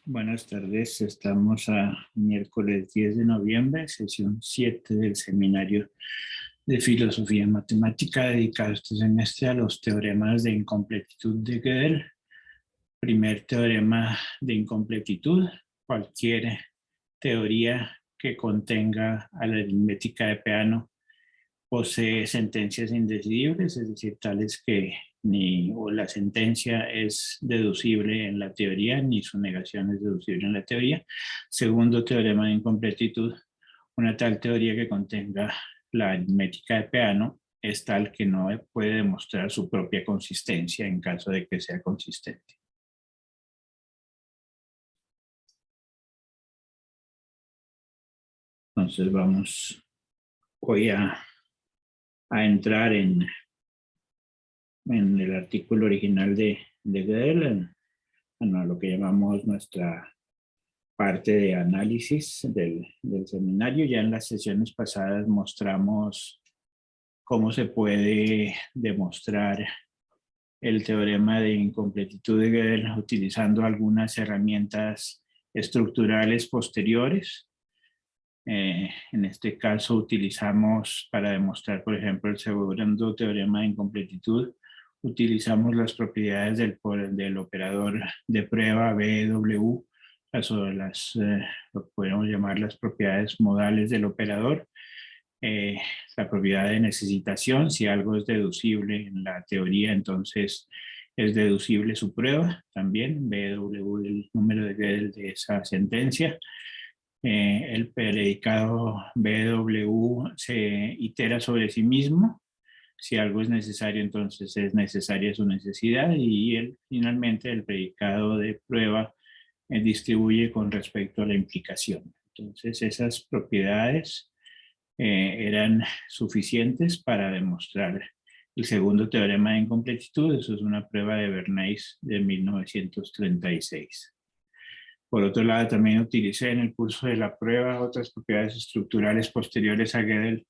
Buenas tardes, estamos a miércoles 10 de noviembre, sesión 7 del seminario de Filosofía Matemática dedicado este semestre a los teoremas de incompletitud de Gödel. Primer teorema de incompletitud: cualquier teoría que contenga a la aritmética de Peano posee sentencias indecidibles, es decir, tales que ni la sentencia es deducible en la teoría, ni su negación es deducible en la teoría. Segundo teorema de incompletitud: una tal teoría que contenga la aritmética de Peano es tal que no puede demostrar su propia consistencia en caso de que sea consistente. Entonces vamos hoy a entrar en el artículo original de Gödel, en lo que llamamos nuestra parte de análisis del seminario. Ya en las sesiones pasadas mostramos cómo se puede demostrar el teorema de incompletitud de Gödel utilizando algunas herramientas estructurales posteriores. En este caso utilizamos, para demostrar, por ejemplo, el segundo teorema de incompletitud, utilizamos las propiedades del operador de prueba BW, lo podemos llamar las propiedades modales del operador. La propiedad de necesitación: si algo es deducible en la teoría, entonces es deducible su prueba también, BW, el número de Gödel de esa sentencia. El predicado BW se itera sobre sí mismo. Si algo es necesario, entonces es necesaria su necesidad, y finalmente el predicado de prueba distribuye con respecto a la implicación. Entonces esas propiedades eran suficientes para demostrar el segundo teorema de incompletitud. Eso es una prueba de Bernays de 1936. Por otro lado, también utilicé en el curso de la prueba otras propiedades estructurales posteriores a Gödel,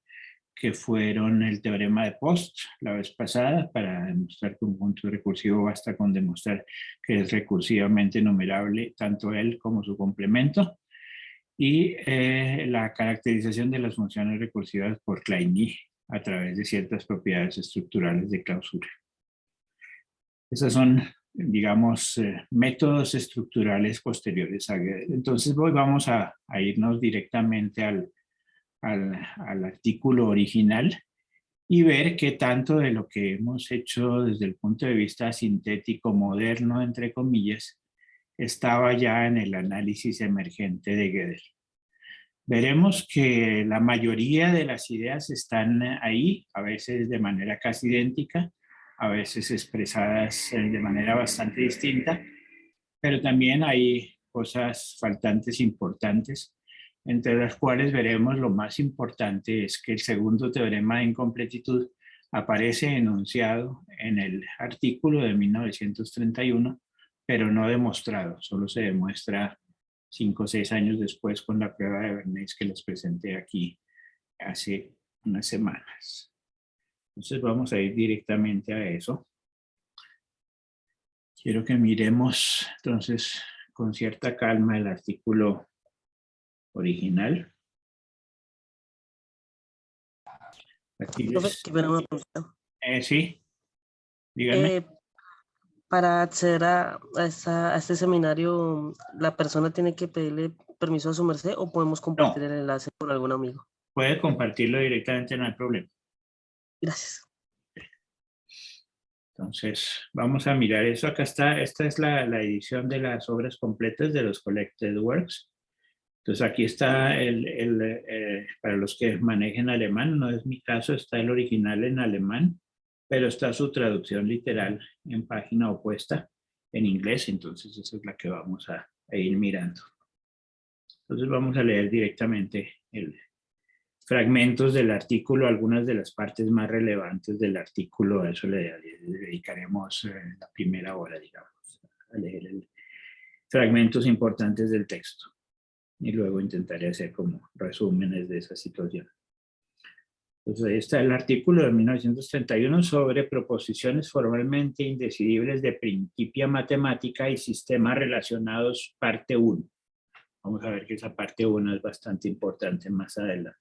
que fueron el teorema de Post la vez pasada. Para demostrar que un conjunto recursivo basta con demostrar que es recursivamente numerable tanto él como su complemento. Y la caracterización de las funciones recursivas por Klein-Lee a través de ciertas propiedades estructurales de clausura. Esas son, digamos, métodos estructurales posteriores a Gödel. Entonces vamos a irnos directamente al artículo original y ver qué tanto de lo que hemos hecho desde el punto de vista sintético moderno, entre comillas, estaba ya en el análisis emergente de Gödel. Veremos que la mayoría de las ideas están ahí, a veces de manera casi idéntica, a veces expresadas de manera bastante distinta, pero también hay cosas faltantes importantes, entre las cuales veremos lo más importante es que el segundo teorema de incompletitud aparece enunciado en el artículo de 1931, pero no demostrado, solo se demuestra 5 o 6 años después con la prueba de Bernays que les presenté aquí hace unas semanas. Entonces vamos a ir directamente a eso. Quiero que miremos entonces con cierta calma el artículo original. Aquí les... sí, díganme. Para acceder a este seminario, ¿la persona tiene que pedirle permiso a su merced o podemos compartir el enlace con algún amigo? Puede compartirlo directamente, no hay problema. Gracias. Entonces, vamos a mirar eso. Acá está, esta es la edición de las obras completas de los Collected Works. Entonces, aquí está para los que manejen alemán, no es mi caso, está el original en alemán, pero está su traducción literal en página opuesta en inglés. Entonces, esa es la que vamos a ir mirando. Entonces, vamos a leer directamente fragmentos del artículo, algunas de las partes más relevantes del artículo. A eso le dedicaremos la primera hora, digamos, a leer fragmentos importantes del texto. Y luego intentaré hacer como resúmenes de esa situación. Entonces ahí está el artículo de 1931 sobre proposiciones formalmente indecidibles de Principia Mathematica y sistemas relacionados, parte 1. Vamos a ver que esa parte 1 es bastante importante más adelante.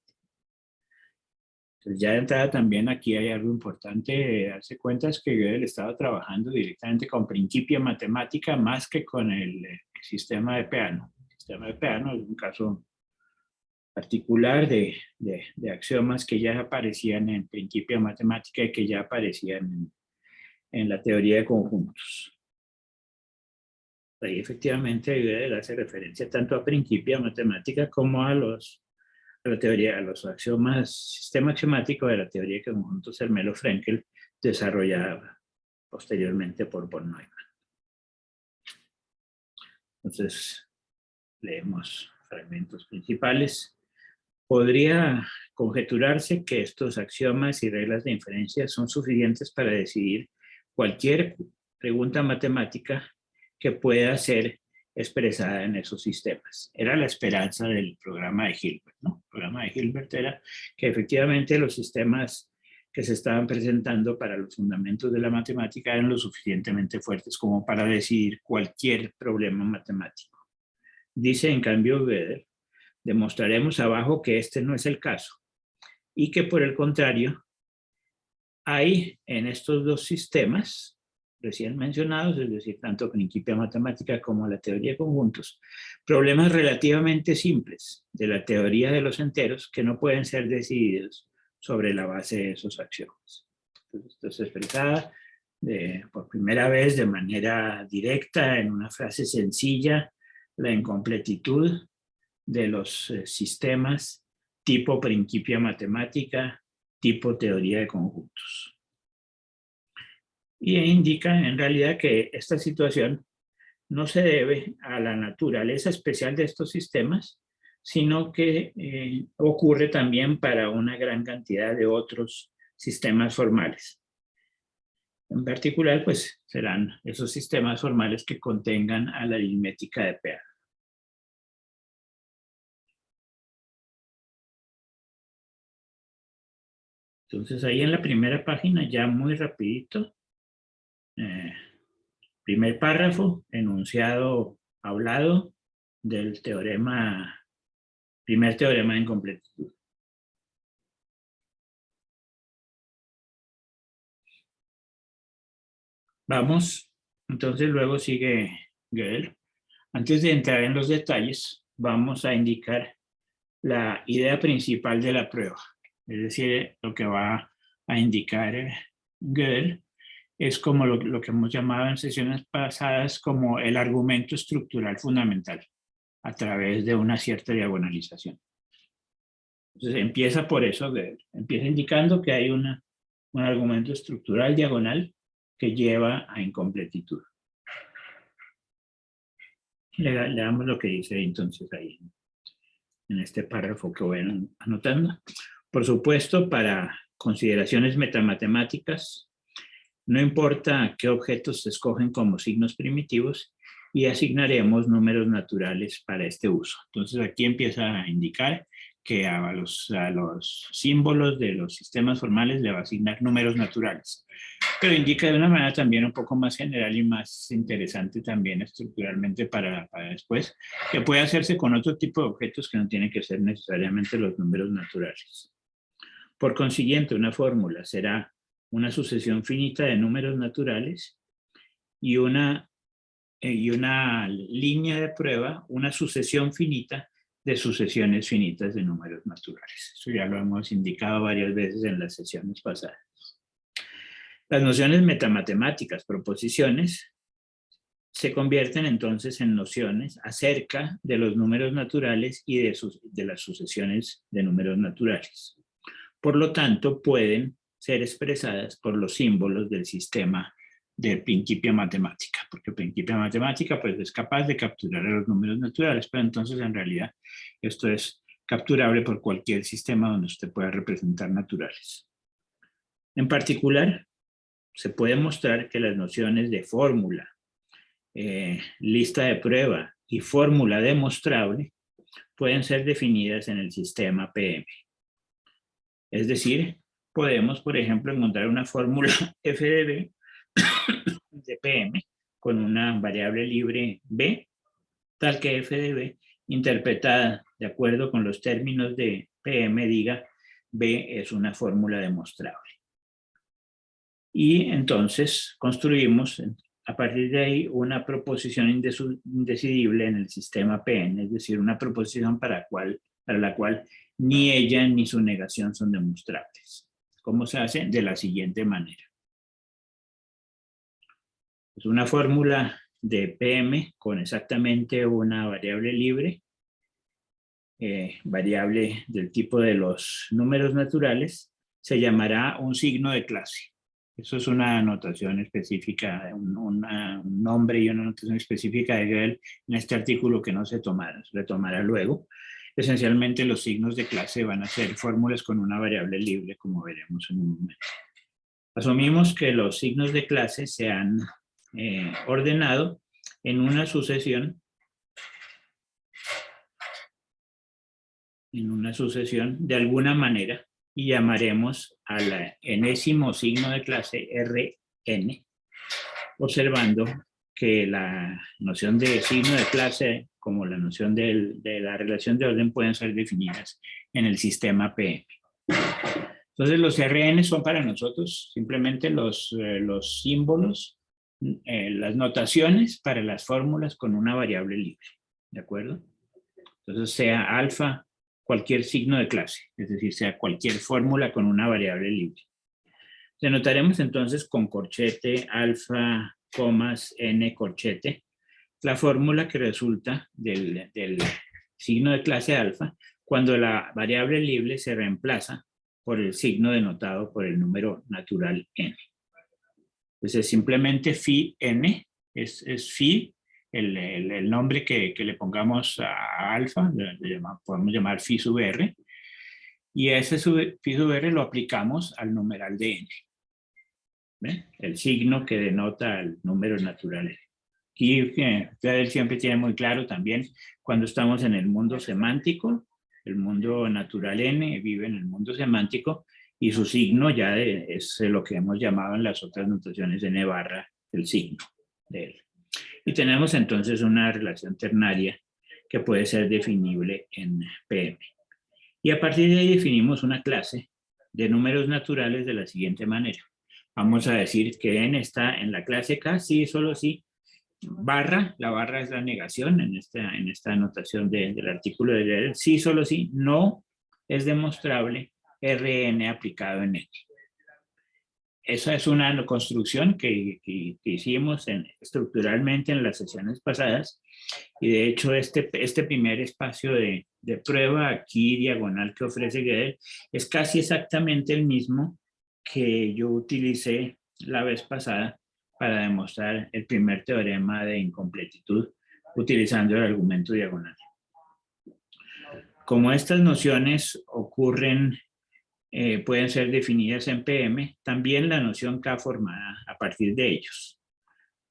Entonces ya de entrada también aquí hay algo importante, darse cuenta es que Gödel estaba trabajando directamente con Principia Mathematica más que con el sistema de Peano. El sistema de Peano es un caso particular de axiomas que ya aparecían en Principia Mathematica y que ya aparecían en la teoría de conjuntos. Ahí efectivamente Gödel hace referencia tanto a Principia Mathematica como a la teoría, a los axiomas, sistema axiomático de la teoría de conjuntos Zermelo-Frenkel, desarrollada posteriormente por von Neumann. Entonces, leemos fragmentos principales. Podría conjeturarse que estos axiomas y reglas de inferencia son suficientes para decidir cualquier pregunta matemática que pueda ser expresada en esos sistemas. Era la esperanza del programa de Hilbert, ¿no? El programa de Hilbert era que efectivamente los sistemas que se estaban presentando para los fundamentos de la matemática eran lo suficientemente fuertes como para decidir cualquier problema matemático. Dice en cambio Gödel, demostraremos abajo que este no es el caso y que por el contrario hay en estos dos sistemas recién mencionados, es decir, tanto Principia Mathematica como la teoría de conjuntos, problemas relativamente simples de la teoría de los enteros que no pueden ser decididos sobre la base de esos axiomas. Entonces, esto se expresaba por primera vez de manera directa en una frase sencilla, la incompletitud de los sistemas tipo Principia Mathematica, tipo teoría de conjuntos. Y indica en realidad que esta situación no se debe a la naturaleza especial de estos sistemas, sino que ocurre también para una gran cantidad de otros sistemas formales. En particular, pues serán esos sistemas formales que contengan a la aritmética de Peano. Entonces ahí en la primera página, ya muy rapidito, primer párrafo, enunciado hablado del teorema, primer teorema de incompletitud. Vamos, entonces luego sigue Gödel. Antes de entrar en los detalles, vamos a indicar la idea principal de la prueba. Es decir, lo que va a indicar Gödel es como lo que hemos llamado en sesiones pasadas como el argumento estructural fundamental a través de una cierta diagonalización. Entonces empieza por eso, empieza indicando que hay un argumento estructural diagonal que lleva a incompletitud. Le damos lo que dice entonces ahí, en este párrafo que voy anotando. Por supuesto, para consideraciones metamatemáticas, no importa qué objetos se escogen como signos primitivos y asignaremos números naturales para este uso. Entonces aquí empieza a indicar que a los símbolos de los sistemas formales le va a asignar números naturales. Pero indica de una manera también un poco más general y más interesante también estructuralmente para después, que puede hacerse con otro tipo de objetos que no tienen que ser necesariamente los números naturales. Por consiguiente, una fórmula será una sucesión finita de números naturales y una línea de prueba, una sucesión finita de sucesiones finitas de números naturales. Eso ya lo hemos indicado varias veces en las sesiones pasadas. Las nociones metamatemáticas, proposiciones, se convierten entonces en nociones acerca de los números naturales y de las sucesiones de números naturales. Por lo tanto, pueden ser expresadas por los símbolos del sistema de Principia Mathematica, porque Principia Mathematica pues, es capaz de capturar a los números naturales, pero entonces en realidad esto es capturable por cualquier sistema donde usted pueda representar naturales. En particular, se puede mostrar que las nociones de fórmula, lista de prueba y fórmula demostrable pueden ser definidas en el sistema PM. Es decir, podemos, por ejemplo, encontrar una fórmula f de b de PM con una variable libre b, tal que f de b, interpretada de acuerdo con los términos de PM, diga b es una fórmula demostrable. Y entonces construimos a partir de ahí una proposición indecidible en el sistema PN, es decir, una proposición para la cual ni ella ni su negación son demostrables. ¿Cómo se hace? De la siguiente manera. Es una fórmula de PM con exactamente una variable libre, variable del tipo de los números naturales, se llamará un signo de clase. Eso es una notación específica, un nombre y una notación específica de Gödel en este artículo que no se retomará luego. Esencialmente los signos de clase van a ser fórmulas con una variable libre, como veremos en un momento. Asumimos que los signos de clase se han ordenado en una sucesión de alguna manera y llamaremos al enésimo signo de clase Rn, observando que la noción de signo de clase como la noción de la relación de orden pueden ser definidas en el sistema PM. Entonces los Rn son para nosotros simplemente los símbolos, las notaciones para las fórmulas con una variable libre, ¿de acuerdo? Entonces sea alfa cualquier signo de clase, es decir, sea cualquier fórmula con una variable libre. Denotaremos entonces con corchete alfa, comas, n corchete, la fórmula que resulta del signo de clase alfa cuando la variable libre se reemplaza por el signo denotado por el número natural n. Entonces simplemente phi n es phi, el nombre que le pongamos a alfa, podemos llamar phi sub r, y ese phi sub r lo aplicamos al numeral de n. ¿Ve? El signo que denota el número natural. Aquí ustedes siempre tienen muy claro también cuando estamos en el mundo semántico, el mundo natural n vive en el mundo semántico y su signo ya es lo que hemos llamado en las otras notaciones n barra el signo de él. Y tenemos entonces una relación ternaria que puede ser definible en PM. Y a partir de ahí definimos una clase de números naturales de la siguiente manera. Vamos a decir que n está en la clase K, sí, solo sí, barra, la barra es la negación en esta notación del artículo de Gödel, sí, solo sí, no es demostrable Rn aplicado en n. Esa es una construcción que hicimos estructuralmente en las sesiones pasadas y de hecho este primer espacio de prueba aquí diagonal que ofrece Gödel es casi exactamente el mismo que yo utilicé la vez pasada para demostrar el primer teorema de incompletitud utilizando el argumento diagonal. Como estas nociones ocurren pueden ser definidas en PM, también la noción K formada a partir de ellos.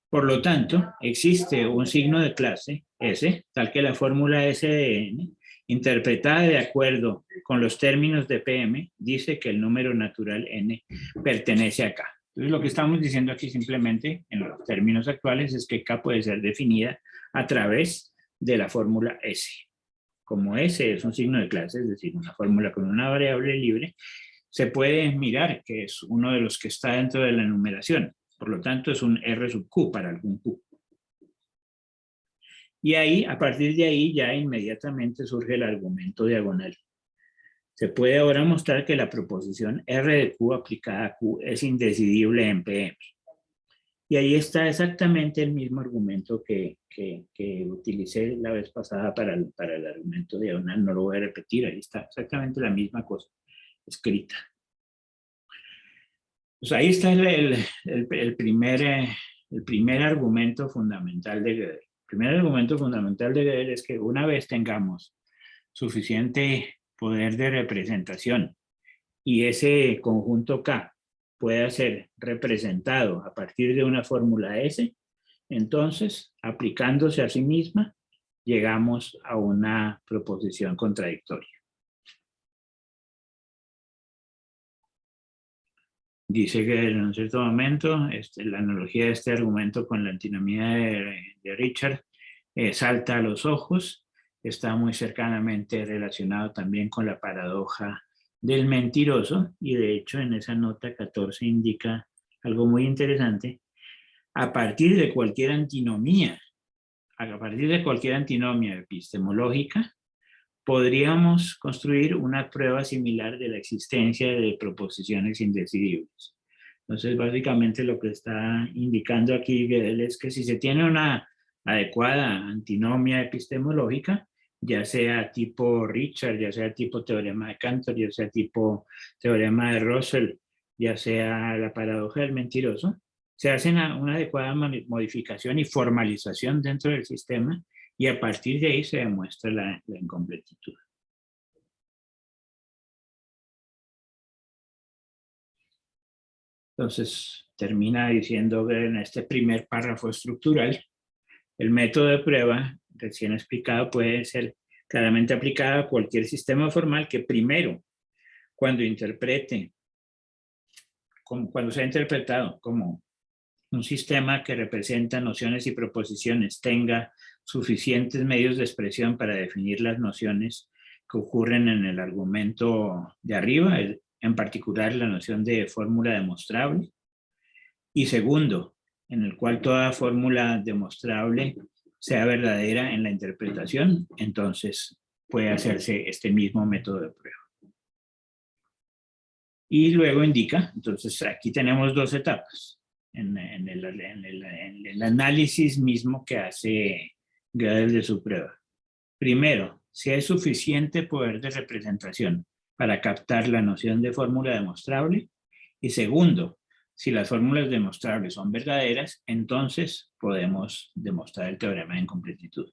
Por lo tanto, existe un signo de clase S, tal que la fórmula S de n, interpretada de acuerdo con los términos de PM, dice que el número natural n pertenece a K. Entonces, lo que estamos diciendo aquí simplemente, en los términos actuales, es que K puede ser definida a través de la fórmula S. Como S es un signo de clase, es decir, una fórmula con una variable libre, se puede mirar que es uno de los que está dentro de la enumeración. Por lo tanto, es un R sub Q para algún Q. Y ahí, a partir de ahí, ya inmediatamente surge el argumento diagonal. Se puede ahora mostrar que la proposición R de Q aplicada a Q es indecidible en PM. Y ahí está exactamente el mismo argumento que utilicé la vez pasada para el argumento diagonal. No lo voy a repetir, ahí está exactamente la misma cosa escrita. Pues ahí está el primer argumento fundamental de Gödel. El primer argumento fundamental de Gödel es que una vez tengamos suficiente poder de representación y ese conjunto K pueda ser representado a partir de una fórmula S, entonces, aplicándose a sí misma, llegamos a una proposición contradictoria. Dice que en un cierto momento, la analogía de este argumento con la antinomía de Richard salta a los ojos, está muy cercanamente relacionado también con la paradoja del mentiroso, y de hecho en esa nota 14 indica algo muy interesante. A partir de cualquier antinomía, epistemológica, podríamos construir una prueba similar de la existencia de proposiciones indecidibles. Entonces, básicamente lo que está indicando aquí Gödel es que si se tiene una adecuada antinomia epistemológica, ya sea tipo Richard, ya sea tipo teorema de Cantor, ya sea tipo teorema de Russell, ya sea la paradoja del mentiroso, se hace una adecuada modificación y formalización dentro del sistema, y a partir de ahí se demuestra la incompletitud. Entonces, termina diciendo que en este primer párrafo estructural, el método de prueba recién explicado puede ser claramente aplicado a cualquier sistema formal que primero, cuando sea interpretado como un sistema que representa nociones y proposiciones, tenga suficientes medios de expresión para definir las nociones que ocurren en el argumento de arriba, en particular la noción de fórmula demostrable. Y segundo, en el cual toda fórmula demostrable sea verdadera en la interpretación, entonces puede hacerse este mismo método de prueba. Y luego indica, entonces aquí tenemos dos etapas en el análisis mismo que hace Gödel de su prueba. Primero, si hay suficiente poder de representación para captar la noción de fórmula demostrable. Y segundo, si las fórmulas demostrables son verdaderas, entonces podemos demostrar el teorema de incompletitud.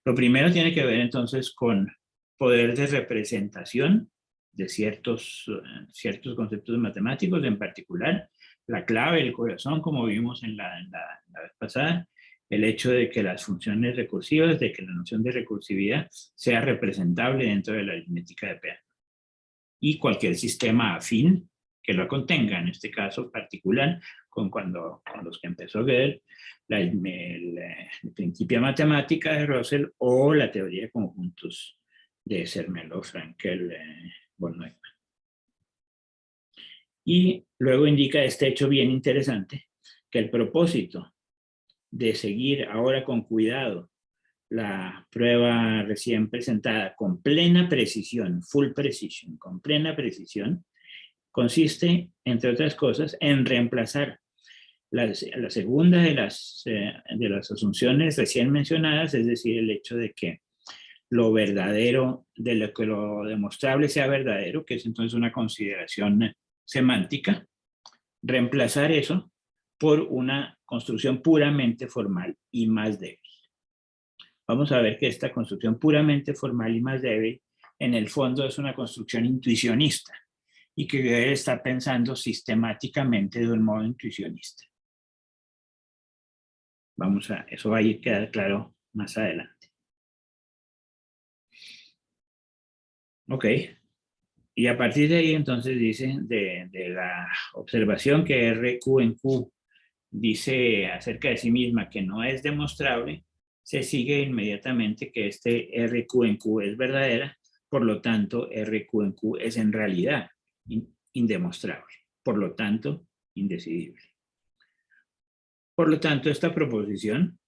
Lo primero tiene que ver entonces con poder de representación de ciertos conceptos matemáticos, en particular la clave, el corazón, como vimos en la vez pasada, el hecho de que las funciones recursivas, de que la noción de recursividad sea representable dentro de la aritmética de Peano. Y cualquier sistema afín que lo contenga, en este caso particular, con los que empezó Gödel, el Principia Matemática de Russell o la teoría de conjuntos de Zermelo, Frankel, von Neumann. Y luego indica este hecho bien interesante, que el propósito de seguir ahora con cuidado la prueba recién presentada con plena precisión, full precision, con plena precisión, consiste, entre otras cosas, en reemplazar la segunda de las asunciones recién mencionadas, es decir, el hecho de que lo verdadero, de lo que lo demostrable sea verdadero, que es entonces una consideración semántica, reemplazar eso por una construcción puramente formal y más débil. Vamos a ver que esta construcción puramente formal y más débil, en el fondo es una construcción intuicionista, y que Gödel está pensando sistemáticamente de un modo intuicionista. Eso va a ir a quedar claro más adelante. Ok. Y a partir de ahí, entonces, dice, de la observación que RQ en Q dice acerca de sí misma que no es demostrable, se sigue inmediatamente que este RQ en Q es verdadera, por lo tanto, RQ en Q es en realidad indemostrable, por lo tanto, indecidible. Por lo tanto, esta proposición,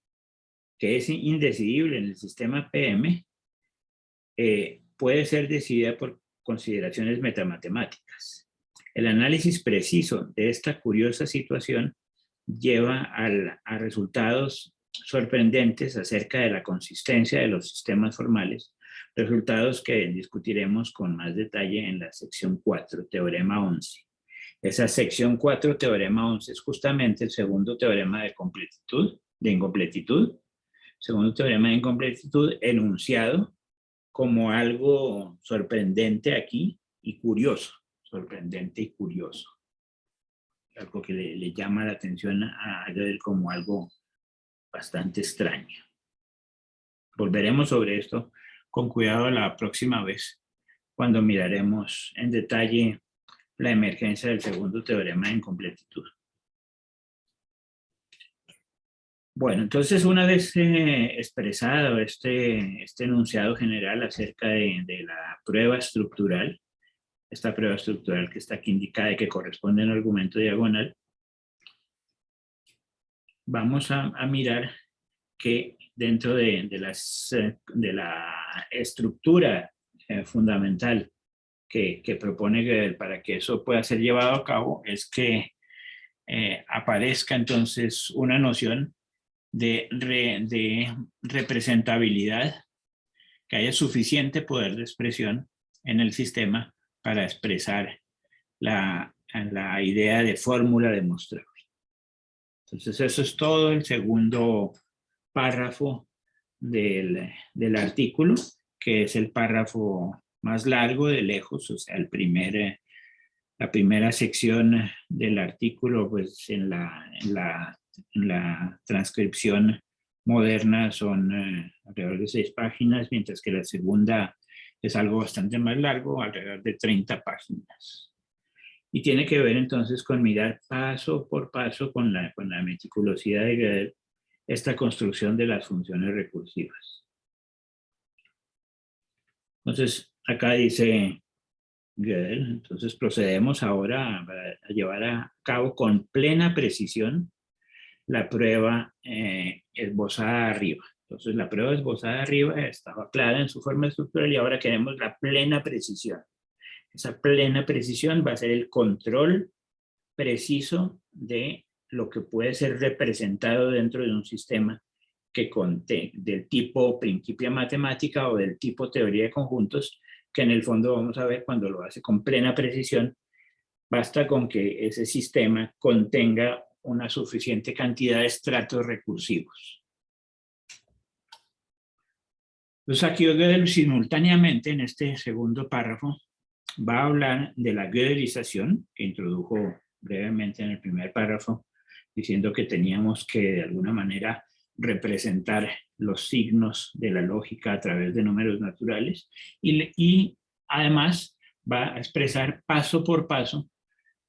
que es indecidible en el sistema PM, puede ser decidida por consideraciones metamatemáticas. El análisis preciso de esta curiosa situación lleva a resultados sorprendentes acerca de la consistencia de los sistemas formales, resultados que discutiremos con más detalle en la sección 4, teorema 11. Esa sección 4, teorema 11, es justamente el segundo teorema de incompletitud, segundo teorema de incompletitud enunciado como algo sorprendente aquí y curioso, sorprendente y curioso. Algo que le llama la atención a Gödel como algo bastante extraño. Volveremos sobre esto con cuidado la próxima vez, cuando miraremos en detalle la emergencia del segundo teorema de incompletitud. Bueno, entonces una vez expresado este enunciado general acerca de la prueba estructural, esta prueba estructural que está aquí indicada y que corresponde al argumento diagonal, vamos a mirar que dentro de la estructura fundamental que propone Gödel para que eso pueda ser llevado a cabo es que aparezca entonces una noción de representabilidad, que haya suficiente poder de expresión en el sistema para expresar la idea de fórmula demostrable. Entonces eso es todo el segundo párrafo del artículo, que es el párrafo más largo de lejos, o sea, la primera sección del artículo, pues en la transcripción moderna son alrededor de 6 páginas, mientras que la segunda es algo bastante más largo, alrededor de 30 páginas. Y tiene que ver entonces con mirar paso por paso con la meticulosidad de Gödel esta construcción de las funciones recursivas. Entonces, acá dice Gödel, entonces procedemos ahora a llevar a cabo con plena precisión la prueba esbozada arriba. Entonces, la prueba esbozada arriba estaba clara en su forma estructural y ahora queremos la plena precisión. Esa plena precisión va a ser el control preciso de lo que puede ser representado dentro de un sistema que del tipo principia matemática o del tipo teoría de conjuntos, que en el fondo vamos a ver cuando lo hace con plena precisión. Basta con que ese sistema contenga una suficiente cantidad de estratos recursivos. Entonces aquí Gödel simultáneamente en este segundo párrafo va a hablar de la gödelización, que introdujo brevemente en el primer párrafo, diciendo que teníamos que de alguna manera representar los signos de la lógica a través de números naturales y además va a expresar paso por paso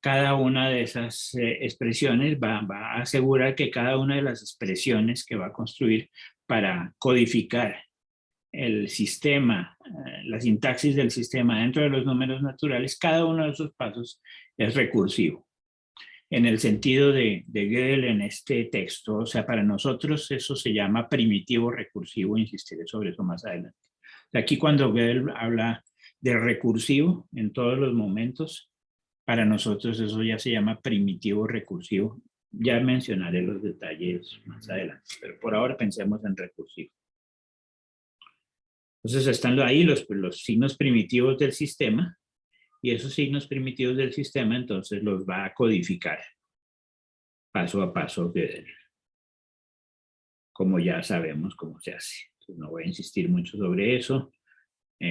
cada una de esas expresiones, va a asegurar que cada una de las expresiones que va a construir para codificar el sistema, la sintaxis del sistema dentro de los números naturales, cada uno de esos pasos es recursivo. En el sentido de Gödel en este texto, o sea, para nosotros eso se llama primitivo recursivo, insistiré sobre eso más adelante. Aquí cuando Gödel habla de recursivo en todos los momentos, para nosotros eso ya se llama primitivo recursivo. Ya mencionaré los detalles más adelante, pero por ahora pensemos en recursivo. Entonces están ahí los signos primitivos del sistema y esos signos primitivos del sistema entonces los va a codificar paso a paso, como ya sabemos cómo se hace. Entonces no voy a insistir mucho sobre eso.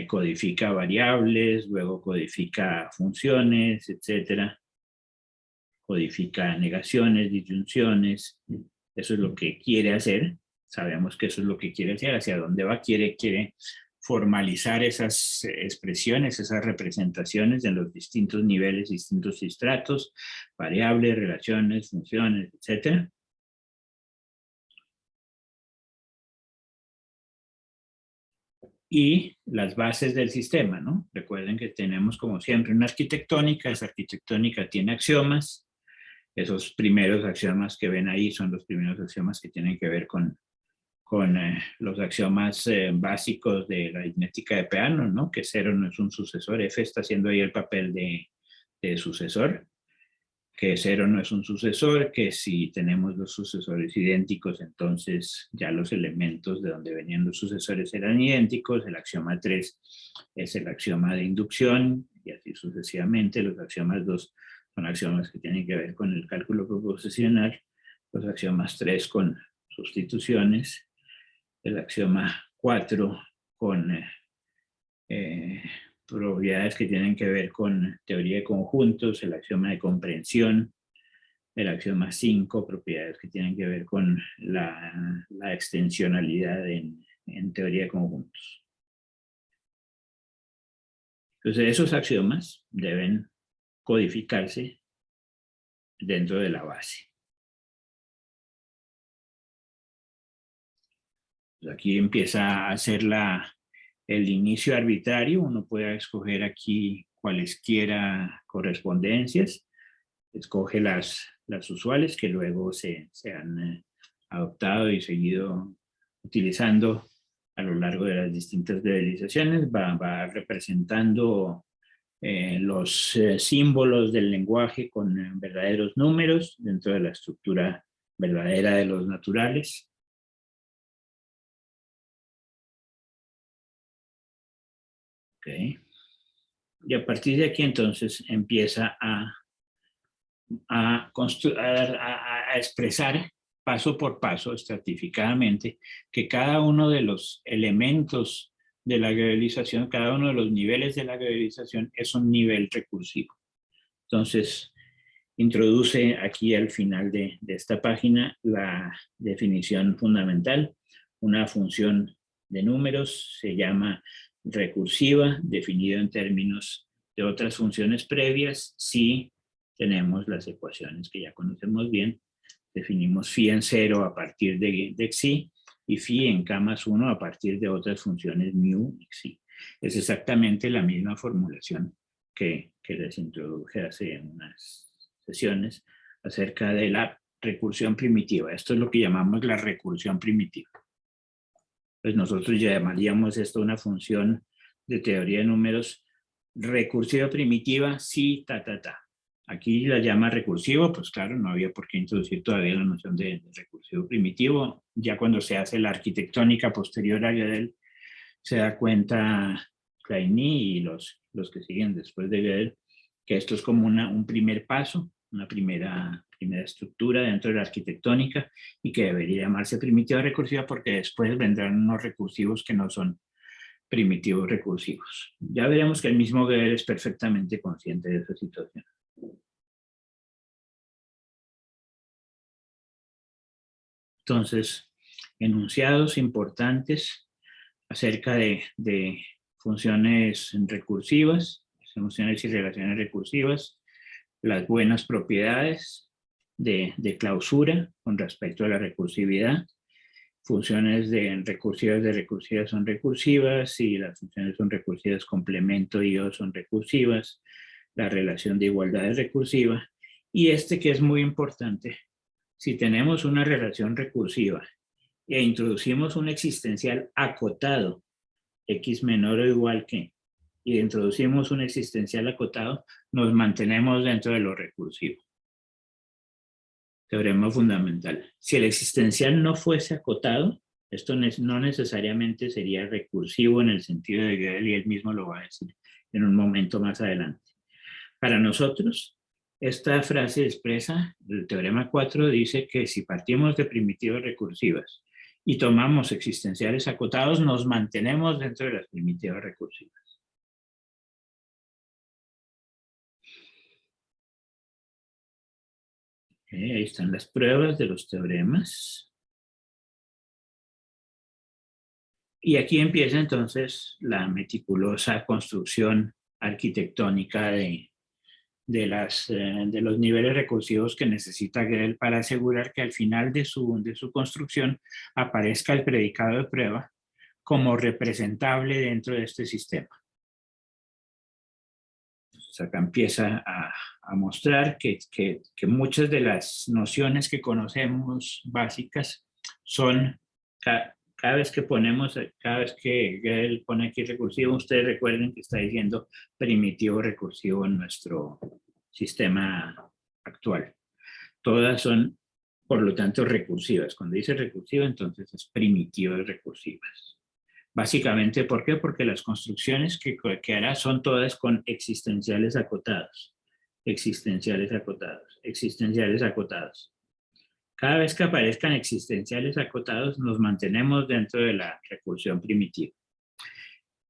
Codifica variables, luego codifica funciones, etcétera. Codifica negaciones, disyunciones. Eso es lo que quiere hacer. Sabemos que eso es lo que quiere hacer. Hacia dónde va, quiere formalizar esas expresiones, esas representaciones en los distintos niveles, distintos estratos, variables, relaciones, funciones, etc. Y las bases del sistema, ¿no? Recuerden que tenemos como siempre una arquitectónica, esa arquitectónica tiene axiomas, esos primeros axiomas que ven ahí son los primeros axiomas que tienen que ver con los axiomas básicos de la aritmética de Peano, ¿no? Que 0 no es un sucesor, F está haciendo ahí el papel de sucesor, que 0 no es un sucesor, que si tenemos los sucesores idénticos, entonces ya los elementos de donde venían los sucesores eran idénticos, el axioma 3 es el axioma de inducción, y así sucesivamente, los axiomas 2 son axiomas que tienen que ver con el cálculo proposicional, los axiomas 3 con sustituciones, el axioma 4 con propiedades que tienen que ver con teoría de conjuntos, el axioma de comprensión, el axioma 5, propiedades que tienen que ver con la extensionalidad en teoría de conjuntos. Entonces esos axiomas deben codificarse dentro de la base. Aquí empieza a hacer el inicio arbitrario. Uno puede escoger aquí cualesquiera correspondencias. Escoge las usuales que luego se han adoptado y seguido utilizando a lo largo de las distintas levelizaciones. Va representando los símbolos del lenguaje con verdaderos números dentro de la estructura verdadera de los naturales. Okay. Y a partir de aquí entonces empieza a expresar paso por paso, estratificadamente, que cada uno de los elementos de la globalización, cada uno de los niveles de la globalización es un nivel recursivo. Entonces, introduce aquí al final de esta página la definición fundamental. Una función de números se llama recursiva, definido en términos de otras funciones previas, si tenemos las ecuaciones que ya conocemos bien. Definimos phi en 0 a partir de xi y phi en k más 1 a partir de otras funciones mu y xi. Es exactamente la misma formulación que les introduje hace unas sesiones acerca de la recursión primitiva. Esto es lo que llamamos la recursión primitiva. Pues nosotros ya llamaríamos esto una función de teoría de números recursiva primitiva, si, Aquí la llama recursivo, pues claro, no había por qué introducir todavía la noción de recursivo primitivo. Ya cuando se hace la arquitectónica posterior a Gödel, se da cuenta Kleini y los que siguen después de Gödel, que esto es como un primer paso, una primera estructura dentro de la arquitectónica y que debería llamarse primitiva recursiva porque después vendrán unos recursivos que no son primitivos recursivos. Ya veremos que el mismo Gödel es perfectamente consciente de esa situación. Entonces, enunciados importantes acerca de funciones recursivas, funciones y relaciones recursivas, las buenas propiedades de clausura con respecto a la recursividad, funciones recursivas son recursivas, y las funciones son recursivas complemento y o son recursivas, la relación de igualdad es recursiva, y que es muy importante, si tenemos una relación recursiva e introducimos un existencial acotado, x menor o igual que, y introducimos un existencial acotado, nos mantenemos dentro de lo recursivo. Teorema fundamental. Si el existencial no fuese acotado, esto no necesariamente sería recursivo en el sentido de Gödel, y él mismo lo va a decir en un momento más adelante. Para nosotros, esta frase expresa, el teorema 4 dice que si partimos de primitivas recursivas y tomamos existenciales acotados, nos mantenemos dentro de las primitivas recursivas. Ahí están las pruebas de los teoremas. Y aquí empieza entonces la meticulosa construcción arquitectónica de los niveles recursivos que necesita Gödel para asegurar que al final de su construcción aparezca el predicado de prueba como representable dentro de este sistema. Entonces acá empieza a mostrar que muchas de las nociones que conocemos básicas son, cada vez que Gödel pone aquí recursivo, ustedes recuerden que está diciendo primitivo recursivo en nuestro sistema actual. Todas son, por lo tanto, recursivas. Cuando dice recursiva, entonces es primitivas recursivas. Básicamente, ¿por qué? Porque las construcciones que hará son todas con existenciales acotados. Existenciales acotados. Existenciales acotados. Cada vez que aparezcan existenciales acotados, nos mantenemos dentro de la recursión primitiva.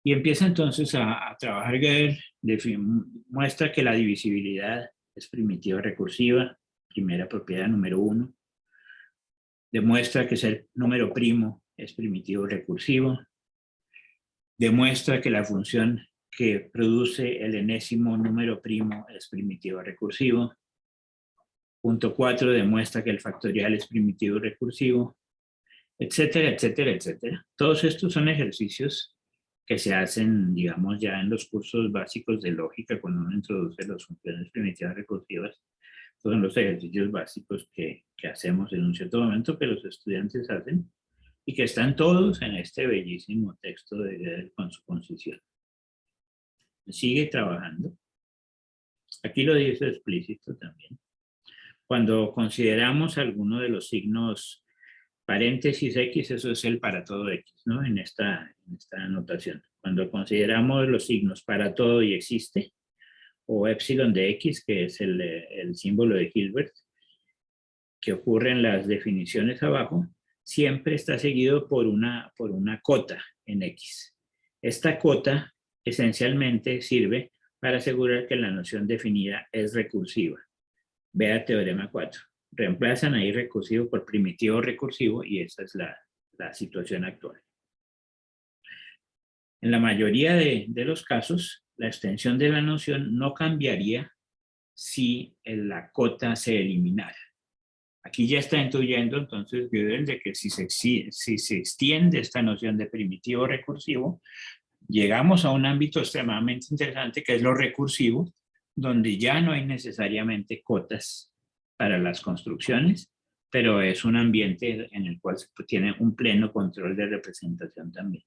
Y empieza entonces a trabajar Gödel, muestra que la divisibilidad es primitiva recursiva, primera propiedad número 1. Demuestra que ser número primo es primitivo recursivo. Demuestra que la función que produce el enésimo número primo es primitivo recursivo. Punto 4 demuestra que el factorial es primitivo recursivo, etcétera, etcétera, etcétera. Todos estos son ejercicios que se hacen, digamos, ya en los cursos básicos de lógica cuando uno introduce las funciones primitivas recursivas. Estos son los ejercicios básicos que hacemos en un cierto momento, que los estudiantes hacen y que están todos en este bellísimo texto de Gödel con su concisión. Sigue trabajando. Aquí lo dice explícito también. Cuando consideramos alguno de los signos paréntesis X, eso es el para todo X, ¿no? En esta anotación. Cuando consideramos los signos para todo y existe, o epsilon de X, que es el símbolo de Hilbert, que ocurre en las definiciones abajo, siempre está seguido por una cota en X. Esta cota esencialmente sirve para asegurar que la noción definida es recursiva. Vea teorema 4. Reemplazan ahí recursivo por primitivo recursivo y esa es la situación actual. En la mayoría de los casos, la extensión de la noción no cambiaría si la cota se eliminara. Aquí ya está intuyendo entonces Gödel de que si se extiende esta noción de primitivo recursivo, llegamos a un ámbito extremadamente interesante que es lo recursivo, donde ya no hay necesariamente cotas para las construcciones, pero es un ambiente en el cual se tiene un pleno control de representación también.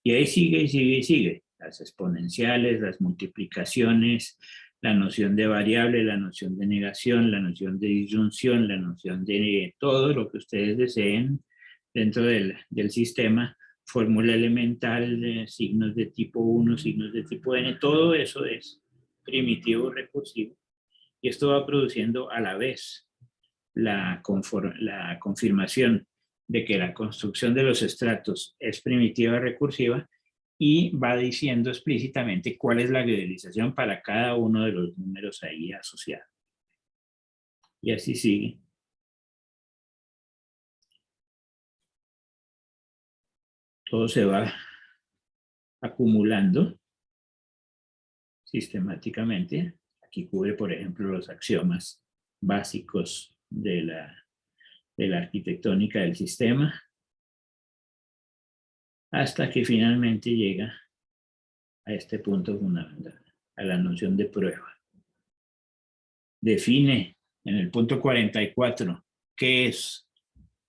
Y ahí sigue y sigue y sigue. Las exponenciales, las multiplicaciones, la noción de variable, la noción de negación, la noción de disyunción, la noción de todo lo que ustedes deseen dentro del sistema, fórmula elemental, signos de tipo 1, signos de tipo n, todo eso es primitivo recursivo. Y esto va produciendo a la vez la confirmación de que la construcción de los estratos es primitiva recursiva y va diciendo explícitamente cuál es la gödelización para cada uno de los números ahí asociados. Y así sigue. Todo se va acumulando sistemáticamente. Aquí cubre, por ejemplo, los axiomas básicos de la arquitectónica del sistema, hasta que finalmente llega a este punto fundamental, a la noción de prueba. Define en el punto 44 qué es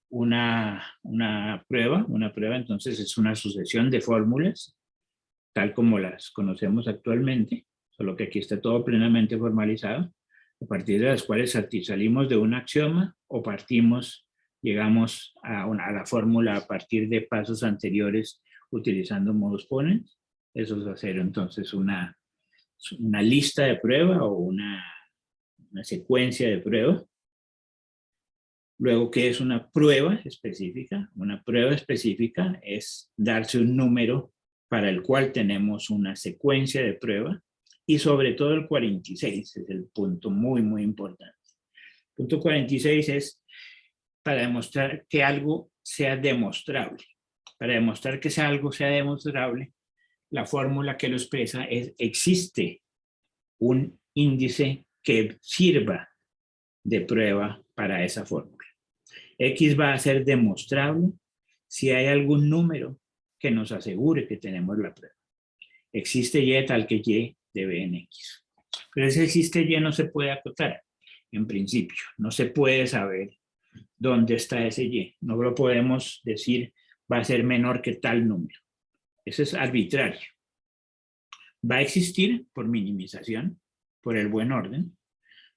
una prueba. Una prueba entonces es una sucesión de fórmulas, tal como las conocemos actualmente, solo que aquí está todo plenamente formalizado, a partir de las cuales salimos de un axioma o llegamos a la fórmula a partir de pasos anteriores utilizando modus ponens. Eso es hacer entonces una lista de prueba o una secuencia de prueba. Luego, ¿qué es una prueba específica? Una prueba específica es darse un número para el cual tenemos una secuencia de prueba, y sobre todo el 46 es el punto muy, muy importante. El punto 46 es para demostrar que algo sea demostrable. Para demostrar que algo sea demostrable, la fórmula que lo expresa es: existe un índice que sirva de prueba para esa fórmula. X va a ser demostrable si hay algún número que nos asegure que tenemos la prueba. Existe Y tal que Y debe en X. Pero ese existe Y no se puede acotar, en principio. No se puede saber dónde está ese Y. No lo podemos decir va a ser menor que tal número. Eso es arbitrario. Va a existir por minimización, por el buen orden,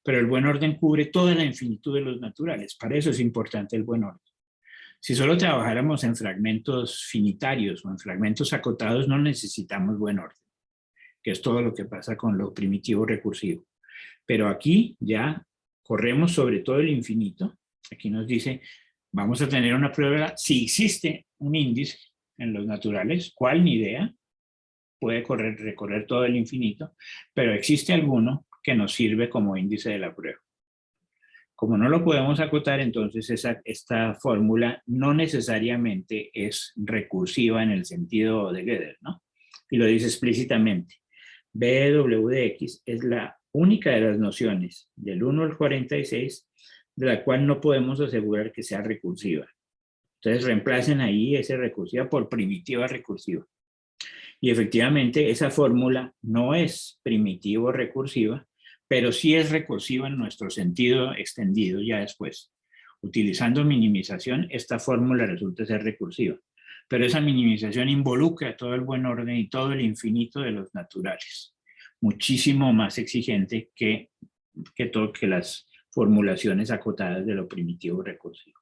pero el buen orden cubre toda la infinitud de los naturales. Para eso es importante el buen orden. Si solo trabajáramos en fragmentos finitarios o en fragmentos acotados, no necesitamos buen orden, que es todo lo que pasa con lo primitivo recursivo. Pero aquí ya corremos sobre todo el infinito. Aquí nos dice, vamos a tener una prueba si existe un índice en los naturales. ¿Cuál? Ni idea. Puede recorrer todo el infinito, pero existe alguno que nos sirve como índice de la prueba. Como no lo podemos acotar, entonces esta fórmula no necesariamente es recursiva en el sentido de Gödel, ¿no? Y lo dice explícitamente. BW de X es la única de las nociones del 1 al 46 de la cual no podemos asegurar que sea recursiva. Entonces reemplacen ahí ese recursiva por primitiva recursiva. Y efectivamente esa fórmula no es primitivo recursiva, pero sí es recursiva en nuestro sentido extendido ya después. Utilizando minimización, esta fórmula resulta ser recursiva. Pero esa minimización involucra todo el buen orden y todo el infinito de los naturales. Muchísimo más exigente que las formulaciones acotadas de lo primitivo recursivo.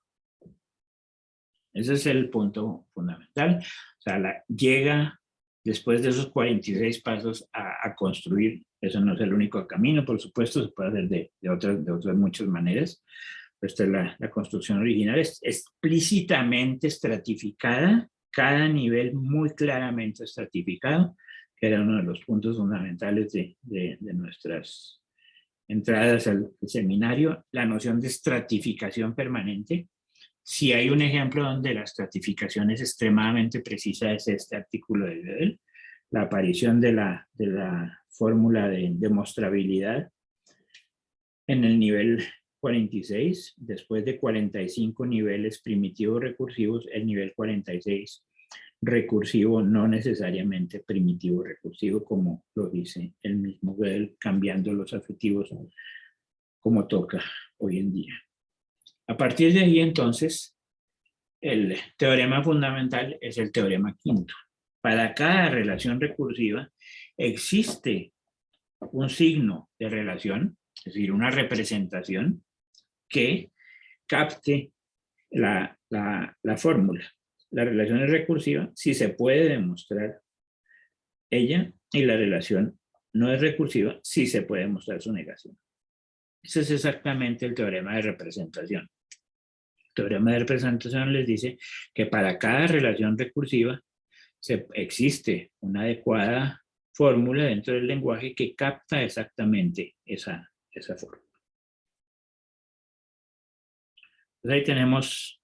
Ese es el punto fundamental. O sea, llega después de esos 46 pasos a construir. Eso no es el único camino, por supuesto, se puede hacer de otras muchas maneras. Esta es la construcción original, es explícitamente estratificada, cada nivel muy claramente estratificado, que era uno de los puntos fundamentales de nuestras entradas al seminario, la noción de estratificación permanente. Si hay un ejemplo donde la estratificación es extremadamente precisa, es este artículo de Gödel, la aparición de la fórmula de demostrabilidad en el nivel 46, después de 45 niveles primitivos recursivos, el nivel 46 recursivo, no necesariamente primitivo recursivo, como lo dice el mismo Gödel, cambiando los afectivos como toca hoy en día. A partir de ahí, entonces, el teorema fundamental es el teorema quinto. Para cada relación recursiva existe un signo de relación, es decir, una representación que capte la fórmula. La relación es recursiva si se puede demostrar ella, y la relación no es recursiva si se puede demostrar su negación. Ese es exactamente el teorema de representación. El teorema de representación les dice que para cada relación recursiva existe una adecuada fórmula dentro del lenguaje que capta exactamente esa fórmula. Entonces ahí tenemos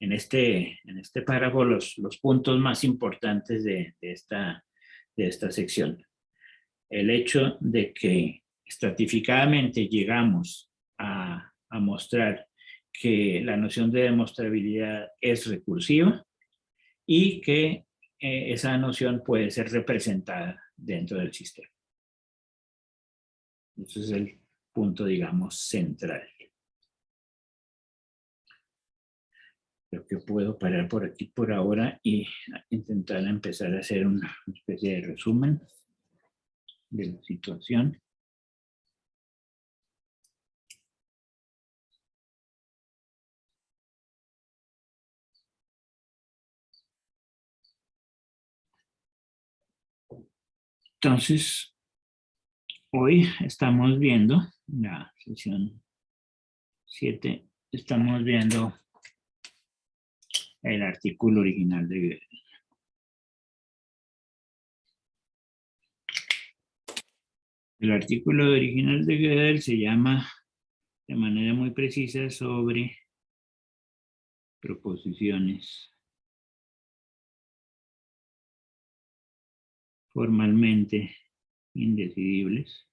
en este párrafo los puntos más importantes de esta sección. El hecho de que estratificadamente llegamos a mostrar que la noción de demostrabilidad es recursiva y que esa noción puede ser representada dentro del sistema. Ese es el punto, digamos, central. Creo que puedo parar por aquí por ahora y intentar empezar a hacer una especie de resumen de la situación. Entonces, hoy estamos viendo la sesión 7, estamos viendo el artículo original de Gödel. El artículo original de Gödel se llama de manera muy precisa sobre proposiciones formalmente indecidibles.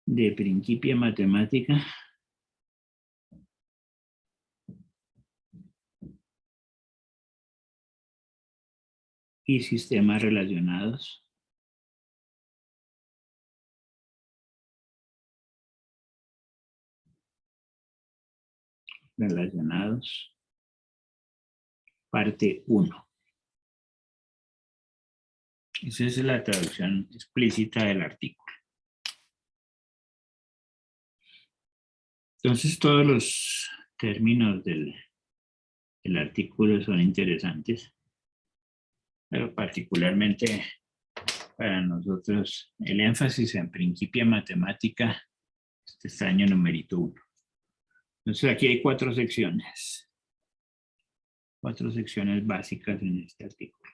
De Principia Mathematica y sistemas relacionados. Parte 1. Esa es la traducción explícita del artículo. Entonces todos los términos del artículo son interesantes, pero particularmente para nosotros el énfasis en Principia Mathematica, este es año numerito 1. Entonces aquí hay 4 secciones. 4 secciones básicas en este artículo.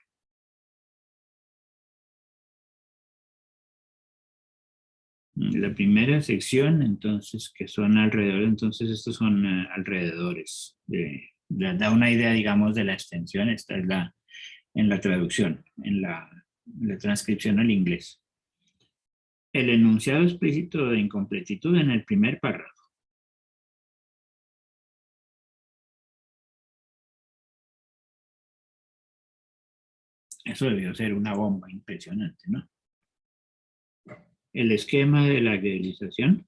La primera sección, entonces, que son alrededor, entonces estos son alrededores. Da una idea, digamos, de la extensión. Esta es en la traducción, en la transcripción al inglés. El enunciado explícito de incompletitud en el primer párrafo. Eso debió ser una bomba impresionante, ¿no? El esquema de la idealización.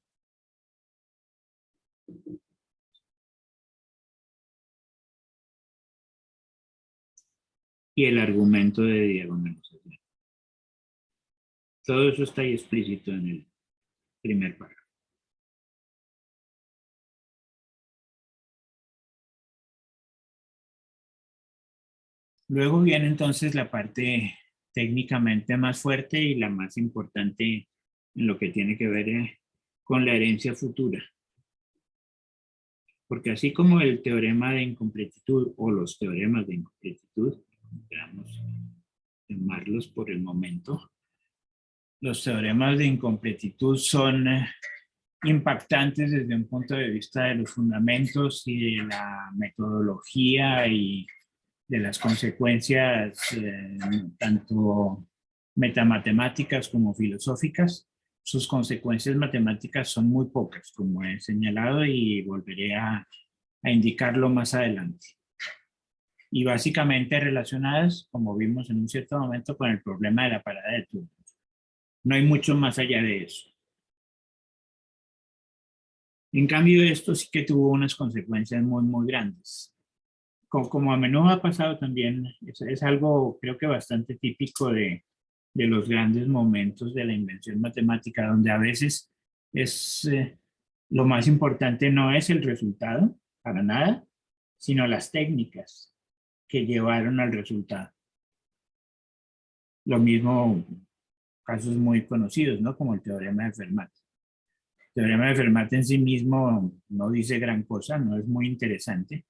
Y el argumento de diagonalización. Todo eso está ahí explícito en el primer párrafo. Luego viene entonces la parte técnicamente más fuerte y la más importante en lo que tiene que ver con la herencia futura. Porque así como el teorema de incompletitud o los teoremas de incompletitud, vamos a llamarlos por el momento, los teoremas de incompletitud son impactantes desde un punto de vista de los fundamentos y de la metodología y de las consecuencias tanto metamatemáticas como filosóficas. Sus consecuencias matemáticas son muy pocas, como he señalado, y volveré a indicarlo más adelante. Y básicamente relacionadas, como vimos en un cierto momento, con el problema de la parada de turno. No hay mucho más allá de eso. En cambio, esto sí que tuvo unas consecuencias muy, muy grandes. Como a menudo ha pasado también, es algo creo que bastante típico de los grandes momentos de la invención matemática, donde a veces lo más importante no es el resultado, para nada, sino las técnicas que llevaron al resultado. Lo mismo, casos muy conocidos, ¿no? Como el teorema de Fermat. El teorema de Fermat en sí mismo no dice gran cosa, no es muy interesante,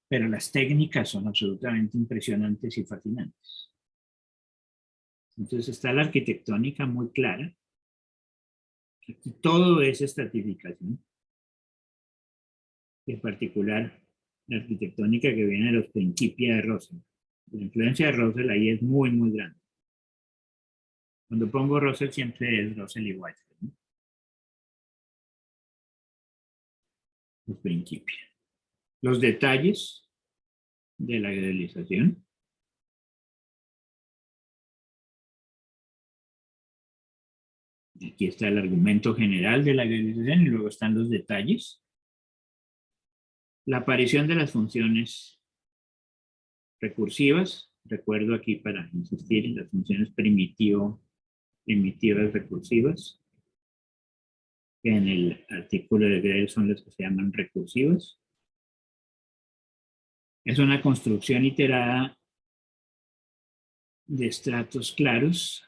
pero las técnicas son absolutamente impresionantes y fascinantes. Entonces está la arquitectónica muy clara. Aquí todo es estratificación. Y en particular, la arquitectónica que viene de los Principia de Russell. La influencia de Russell ahí es muy, muy grande. Cuando pongo Russell siempre es Russell y Whitehead, ¿no? Los Principia. Los detalles de la idealización. Aquí está el argumento general de la idealización y luego están los detalles. La aparición de las funciones recursivas. Recuerdo aquí para insistir en las funciones primitivas recursivas. Que en el artículo de Gödel son las que se llaman recursivas. Es una construcción iterada de estratos claros,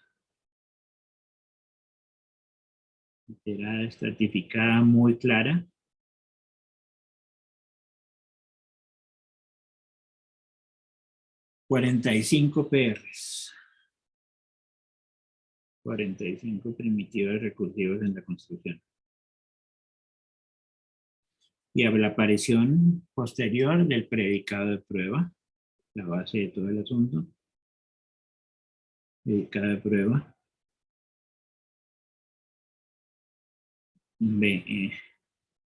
iterada, estratificada, muy clara. $45 PRs. 45 primitivas recursivas en la construcción. Y a la aparición posterior del predicado de prueba, la base de todo el asunto. Predicado de prueba.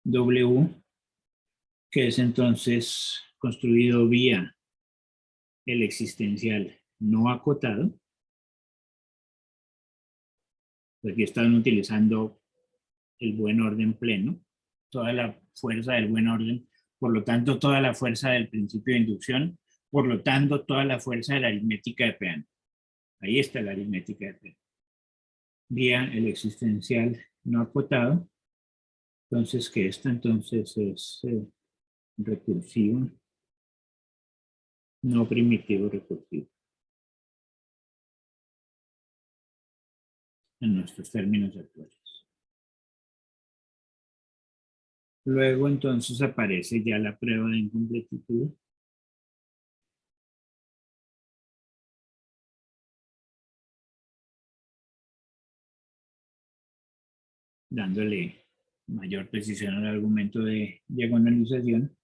W, que es entonces construido vía el existencial no acotado. Aquí están utilizando el buen orden pleno, toda la fuerza del buen orden, por lo tanto toda la fuerza del principio de inducción, por lo tanto toda la fuerza de la aritmética de Peano. Ahí está la aritmética de Peano. Vía el existencial no acotado, entonces que esta entonces es recursivo, no primitivo recursivo. En nuestros términos actuales. Luego entonces aparece ya la prueba de incompletitud. dándole mayor precisión al argumento de diagonalización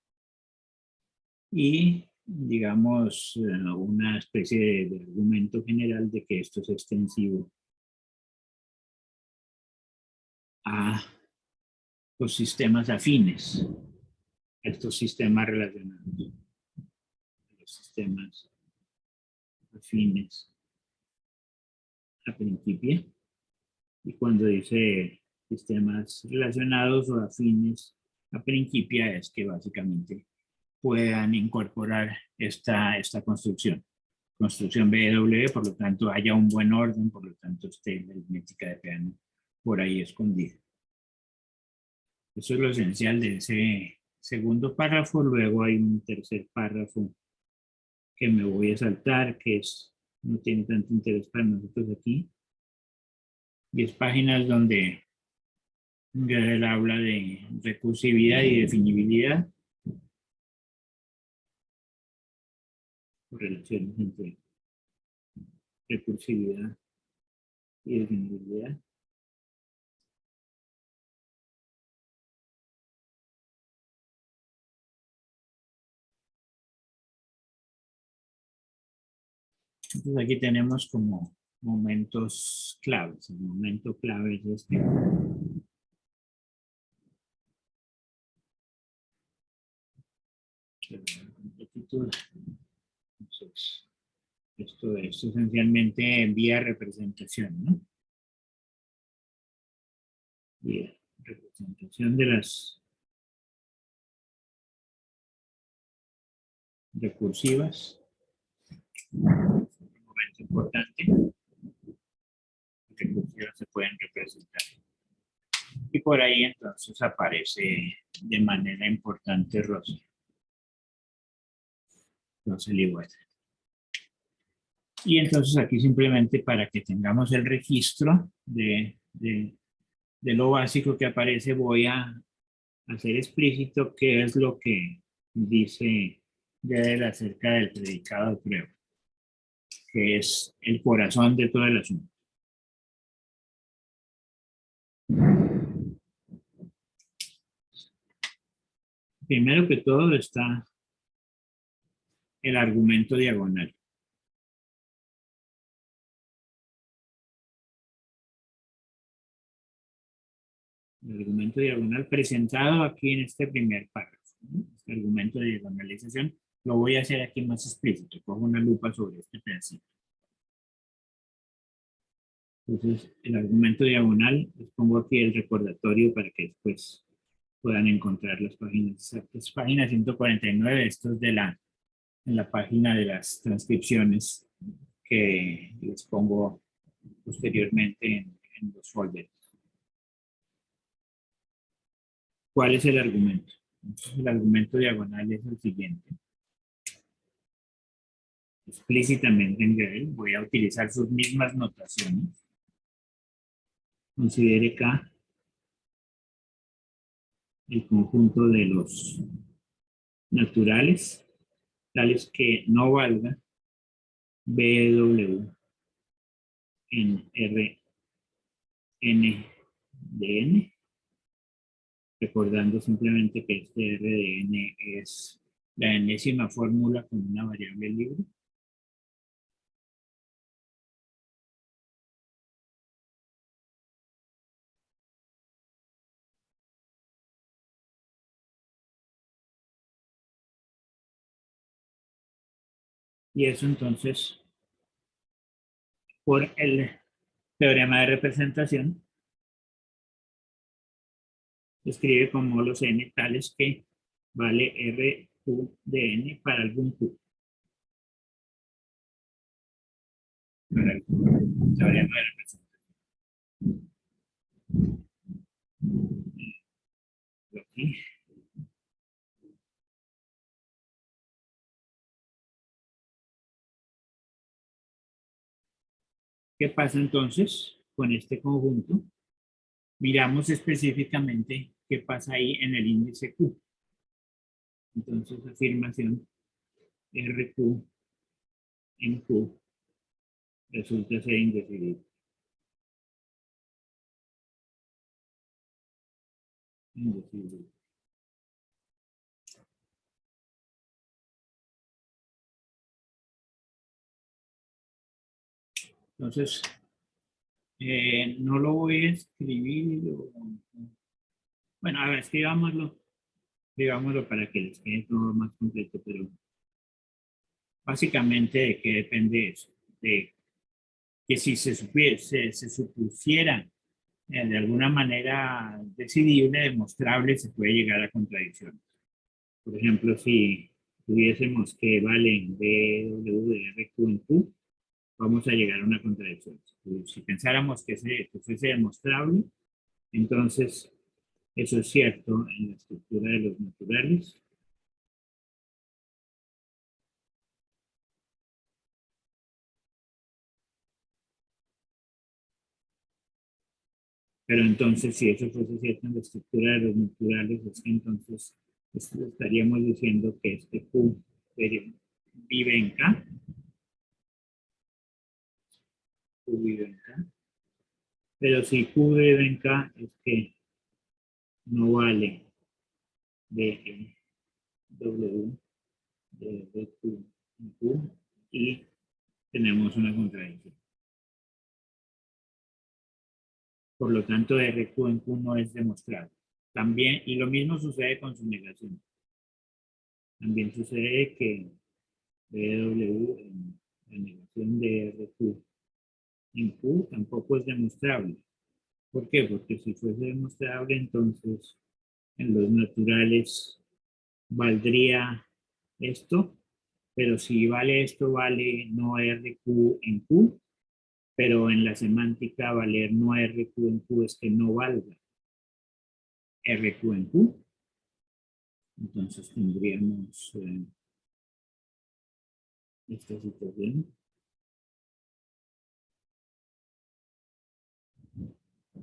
y, digamos, una especie de argumento general de que esto es extensivo a los sistemas afines, a estos sistemas relacionados, los sistemas afines a Principia. Y cuando dice sistemas relacionados o afines a Principia es que básicamente puedan incorporar esta construcción BW, por lo tanto haya un buen orden, por lo tanto esté la aritmética de Peano por ahí escondida. Eso es lo esencial de ese segundo párrafo. Luego hay un tercer párrafo que me voy a saltar, que no tiene tanto interés para nosotros aquí. 10 páginas donde él habla de recursividad y definibilidad, relaciones entre recursividad y definibilidad. Entonces aquí tenemos como momentos claves. El momento clave es este. Entonces, esto es esencialmente vía representación, ¿no? Vía representación de las recursivas. Un momento importante. Las recursivas se pueden representar. Y por ahí entonces aparece de manera importante Russell y Wetter. Y entonces aquí simplemente para que tengamos el registro de lo básico que aparece, voy a hacer explícito qué es lo que dice Gödel acerca del predicado de prueba, que es el corazón de todo el asunto. Primero que todo está el argumento diagonal. El argumento diagonal presentado aquí en este primer párrafo, ¿no? Este argumento de diagonalización lo voy a hacer aquí más explícito. Cojo una lupa sobre este pedacito. Entonces, el argumento diagonal, les pongo aquí el recordatorio para que después puedan encontrar las páginas exactas. Página 149, esto es en la página de las transcripciones que les pongo posteriormente en los folders. ¿Cuál es el argumento? Entonces, el argumento diagonal es el siguiente. Explícitamente en Gödel voy a utilizar sus mismas notaciones. Considere K el conjunto de los naturales, tales que no valga BW en Rn de n, recordando simplemente que este R de n es la enésima fórmula con una variable libre. Y eso entonces, por el teorema de representación, se escribe como los n tales que vale RQ de n para algún Q. Para el teorema de representación. Aquí. ¿Qué pasa entonces con este conjunto? Miramos específicamente qué pasa ahí en el índice Q. Entonces, afirmación RQ en Q resulta ser indefinible. Inducible. Entonces, no lo voy a escribir. Bueno, a ver, escribámoslo para que les quede todo más completo, pero básicamente de qué depende eso. De que si se supusiera de alguna manera decidible, demostrable, se puede llegar a contradicciones. Por ejemplo, si tuviésemos que valen BW de RQ en Q, vamos a llegar a una contradicción. Si pensáramos que fuese demostrable, entonces eso es cierto en la estructura de los naturales. Pero entonces, si eso fuese cierto en la estructura de los naturales, es que entonces estaríamos diciendo que este Q vive en K. Q vive en K. Pero si Q vive en K, es que no vale de W de Q en Q y tenemos una contradicción. Por lo tanto, RQ en Q no es demostrable. También, y lo mismo sucede con su negación. También sucede que BW en la negación de RQ en Q tampoco es demostrable. ¿Por qué? Porque si fuese demostrable, entonces en los naturales valdría esto, pero si vale esto, vale no RQ en Q, pero en la semántica valer no RQ en Q es que no valga RQ en Q. Entonces tendríamos esta situación.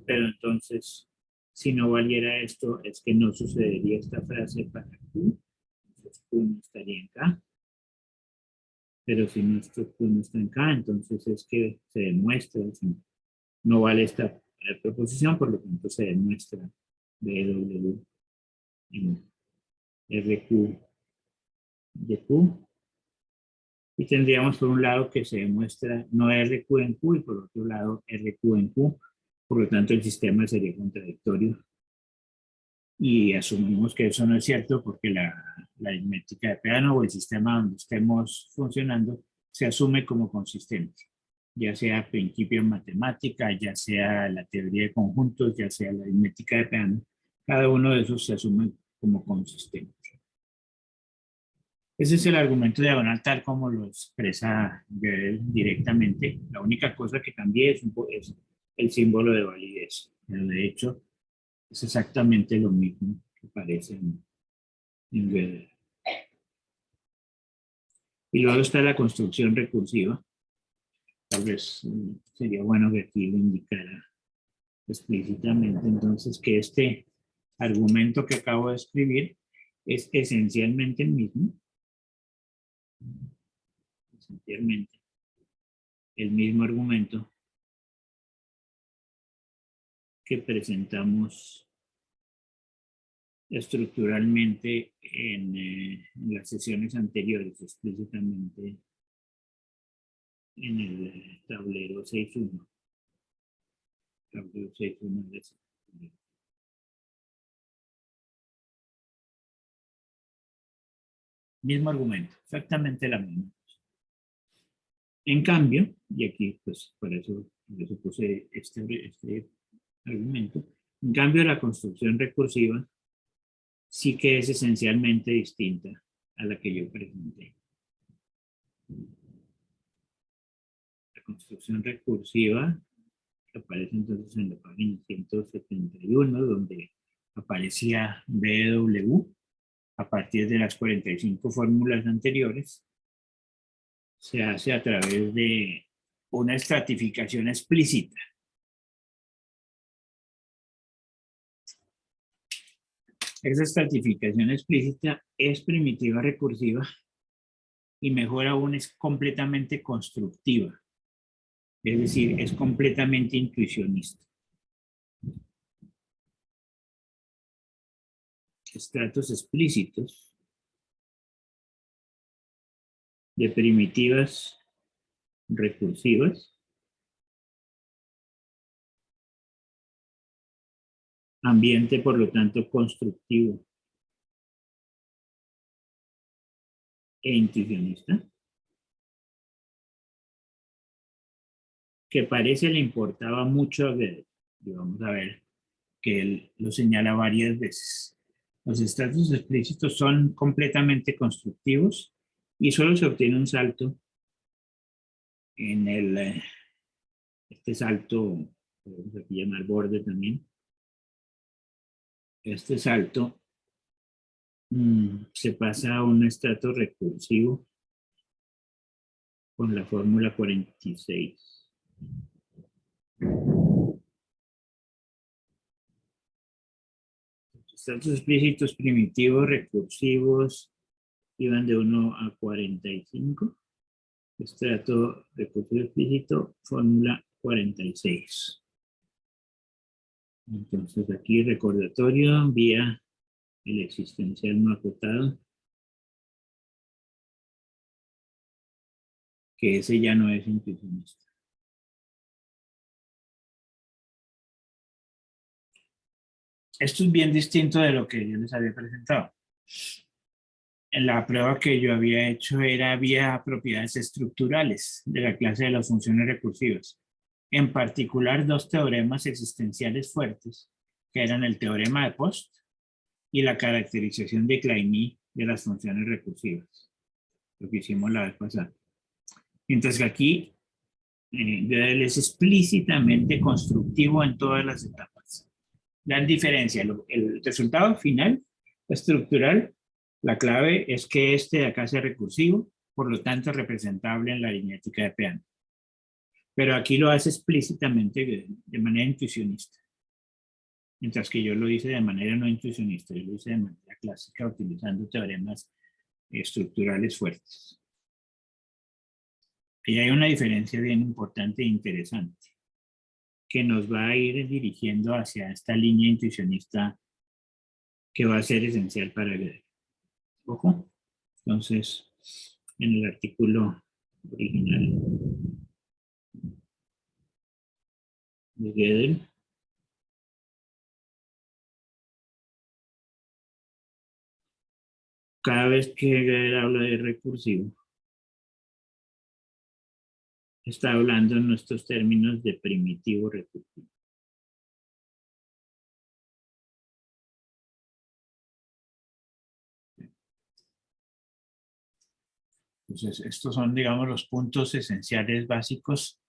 Pero entonces, si no valiera esto, es que no sucedería esta frase para Q. Entonces Q no estaría en K. Pero si nuestro Q no está en K, entonces es que se demuestra, si no vale esta proposición, por lo tanto se demuestra BW en RQ de Q. Y tendríamos por un lado que se demuestra no RQ en Q y por otro lado RQ en Q. Por lo tanto, el sistema sería contradictorio. Y asumimos que eso no es cierto porque la aritmética de Peano o el sistema donde estemos funcionando se asume como consistente, ya sea principio en matemática, ya sea la teoría de conjuntos, ya sea la aritmética de Peano. Cada uno de esos se asume como consistente. Ese es el argumento diagonal tal como lo expresa Gödel directamente. La única cosa que cambia es el símbolo de validez. Pero de hecho, es exactamente lo mismo que aparece en Gödel. Y luego está la construcción recursiva. Tal vez sería bueno que aquí lo indicara explícitamente. Entonces, que este argumento que acabo de escribir es esencialmente el mismo. Esencialmente el mismo argumento que presentamos estructuralmente en las sesiones anteriores, explícitamente en el tablero 6.1. Tablero 6.1 de ese. Mismo argumento, exactamente la misma. En cambio, y aquí pues por eso puse este argumento, en cambio la construcción recursiva sí que es esencialmente distinta a la que yo presenté. La construcción recursiva que aparece entonces en la página 171, donde aparecía BW a partir de las 45 fórmulas anteriores, se hace a través de una estratificación explícita. Esa estratificación explícita es primitiva recursiva y mejor aún es completamente constructiva. Es decir, es completamente intuicionista. estratos explícitos de primitivas recursivas ambiente, por lo tanto, constructivo e intuicionista, que parece le importaba mucho a Gödel. Y vamos a ver que él lo señala varias veces. Los estratos explícitos son completamente constructivos y solo se obtiene un salto en este salto, podemos aquí llamar borde también. Este salto se pasa a un estrato recursivo con la fórmula 46. Estratos explícitos primitivos recursivos iban de 1 a 45. Estrato recursivo explícito, fórmula 46. Entonces aquí recordatorio vía el existencial no acotado, que ese ya no es intuicionista. Esto es bien distinto de lo que yo les había presentado. En la prueba que yo había hecho era vía propiedades estructurales de la clase de las funciones recursivas. En particular, dos teoremas existenciales fuertes, que eran el teorema de Post y la caracterización de Kleini de las funciones recursivas, lo que hicimos la vez pasada. Mientras que aquí Gödel es explícitamente constructivo en todas las etapas. La diferencia, el resultado final estructural, la clave es que este de acá sea recursivo, por lo tanto representable en la aritmética de Peano. Pero aquí lo hace explícitamente de manera intuicionista. Mientras que yo lo hice de manera no intuicionista, yo lo hice de manera clásica utilizando teoremas estructurales fuertes. Y hay una diferencia bien importante e interesante que nos va a ir dirigiendo hacia esta línea intuicionista que va a ser esencial para Gödel. Ojo. Entonces, en el artículo original de Gödel, cada vez que Gödel habla de recursivo, está hablando en nuestros términos de primitivo recursivo. Entonces, estos son, digamos, los puntos esenciales básicos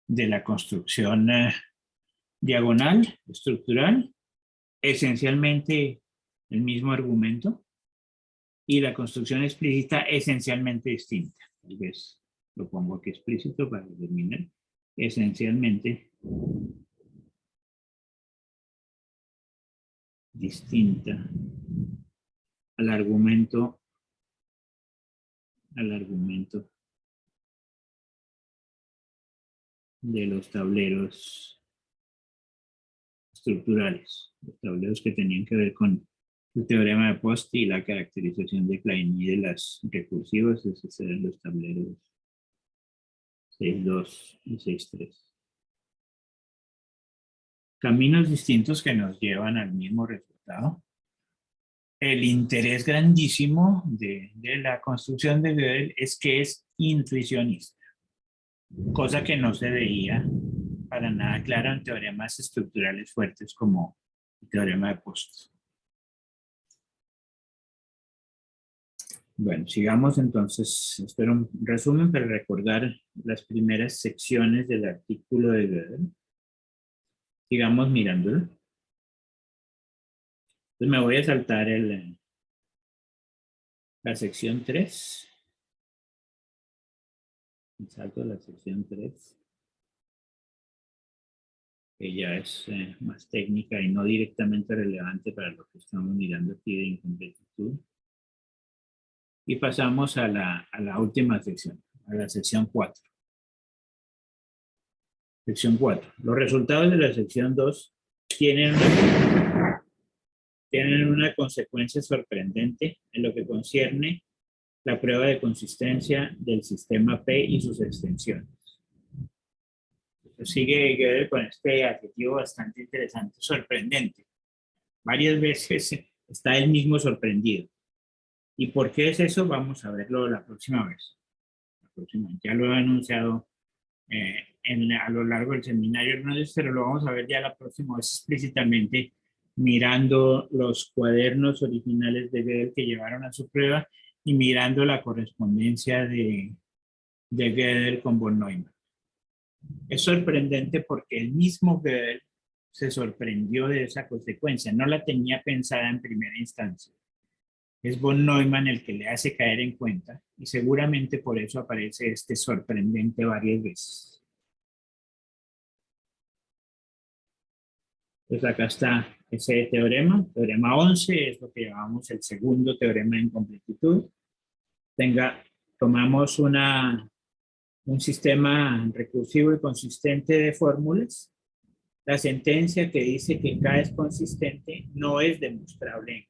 de la construcción diagonal, estructural, esencialmente el mismo argumento, y la construcción explícita esencialmente distinta. Tal vez lo pongo aquí explícito para determinar. Esencialmente distinta al argumento de los tableros estructurales, los tableros que tenían que ver con el teorema de Post y la caracterización de Kleini de las recursivas. Esos eran los tableros 6.2 y 6.3. Caminos distintos que nos llevan al mismo resultado. El interés grandísimo de la construcción de Gödel es que es intuicionista, cosa que no se veía para nada clara en teoremas estructurales fuertes como el teorema de Post. Bueno, sigamos entonces. Espero un resumen para recordar las primeras secciones del artículo de Gödel. Sigamos mirándolo. Entonces me voy a saltar la sección 3. Salto la sección 3, que ya es más técnica y no directamente relevante para lo que estamos mirando aquí de incompletitud. Y pasamos a la última sección, a la sección 4. Sección 4. Los resultados de la sección 2 tienen tienen una consecuencia sorprendente en lo que concierne la prueba de consistencia del sistema P y sus extensiones. Sigue Gödel con este adjetivo bastante interesante, sorprendente. Varias veces está él mismo sorprendido. ¿Y por qué es eso? Vamos a verlo la próxima vez. Ya lo he anunciado a lo largo del seminario, pero lo vamos a ver ya la próxima vez explícitamente, mirando los cuadernos originales de Gödel que llevaron a su prueba y mirando la correspondencia de Gödel con von Neumann. Es sorprendente porque el mismo Gödel se sorprendió de esa consecuencia, no la tenía pensada en primera instancia. Es von Neumann el que le hace caer en cuenta y seguramente por eso aparece este sorprendente varias veces. Pues acá está ese teorema 11, es lo que llamamos el segundo teorema de incompletitud. Tomamos un sistema recursivo y consistente de fórmulas. La sentencia que dice que K es consistente no es demostrable en K.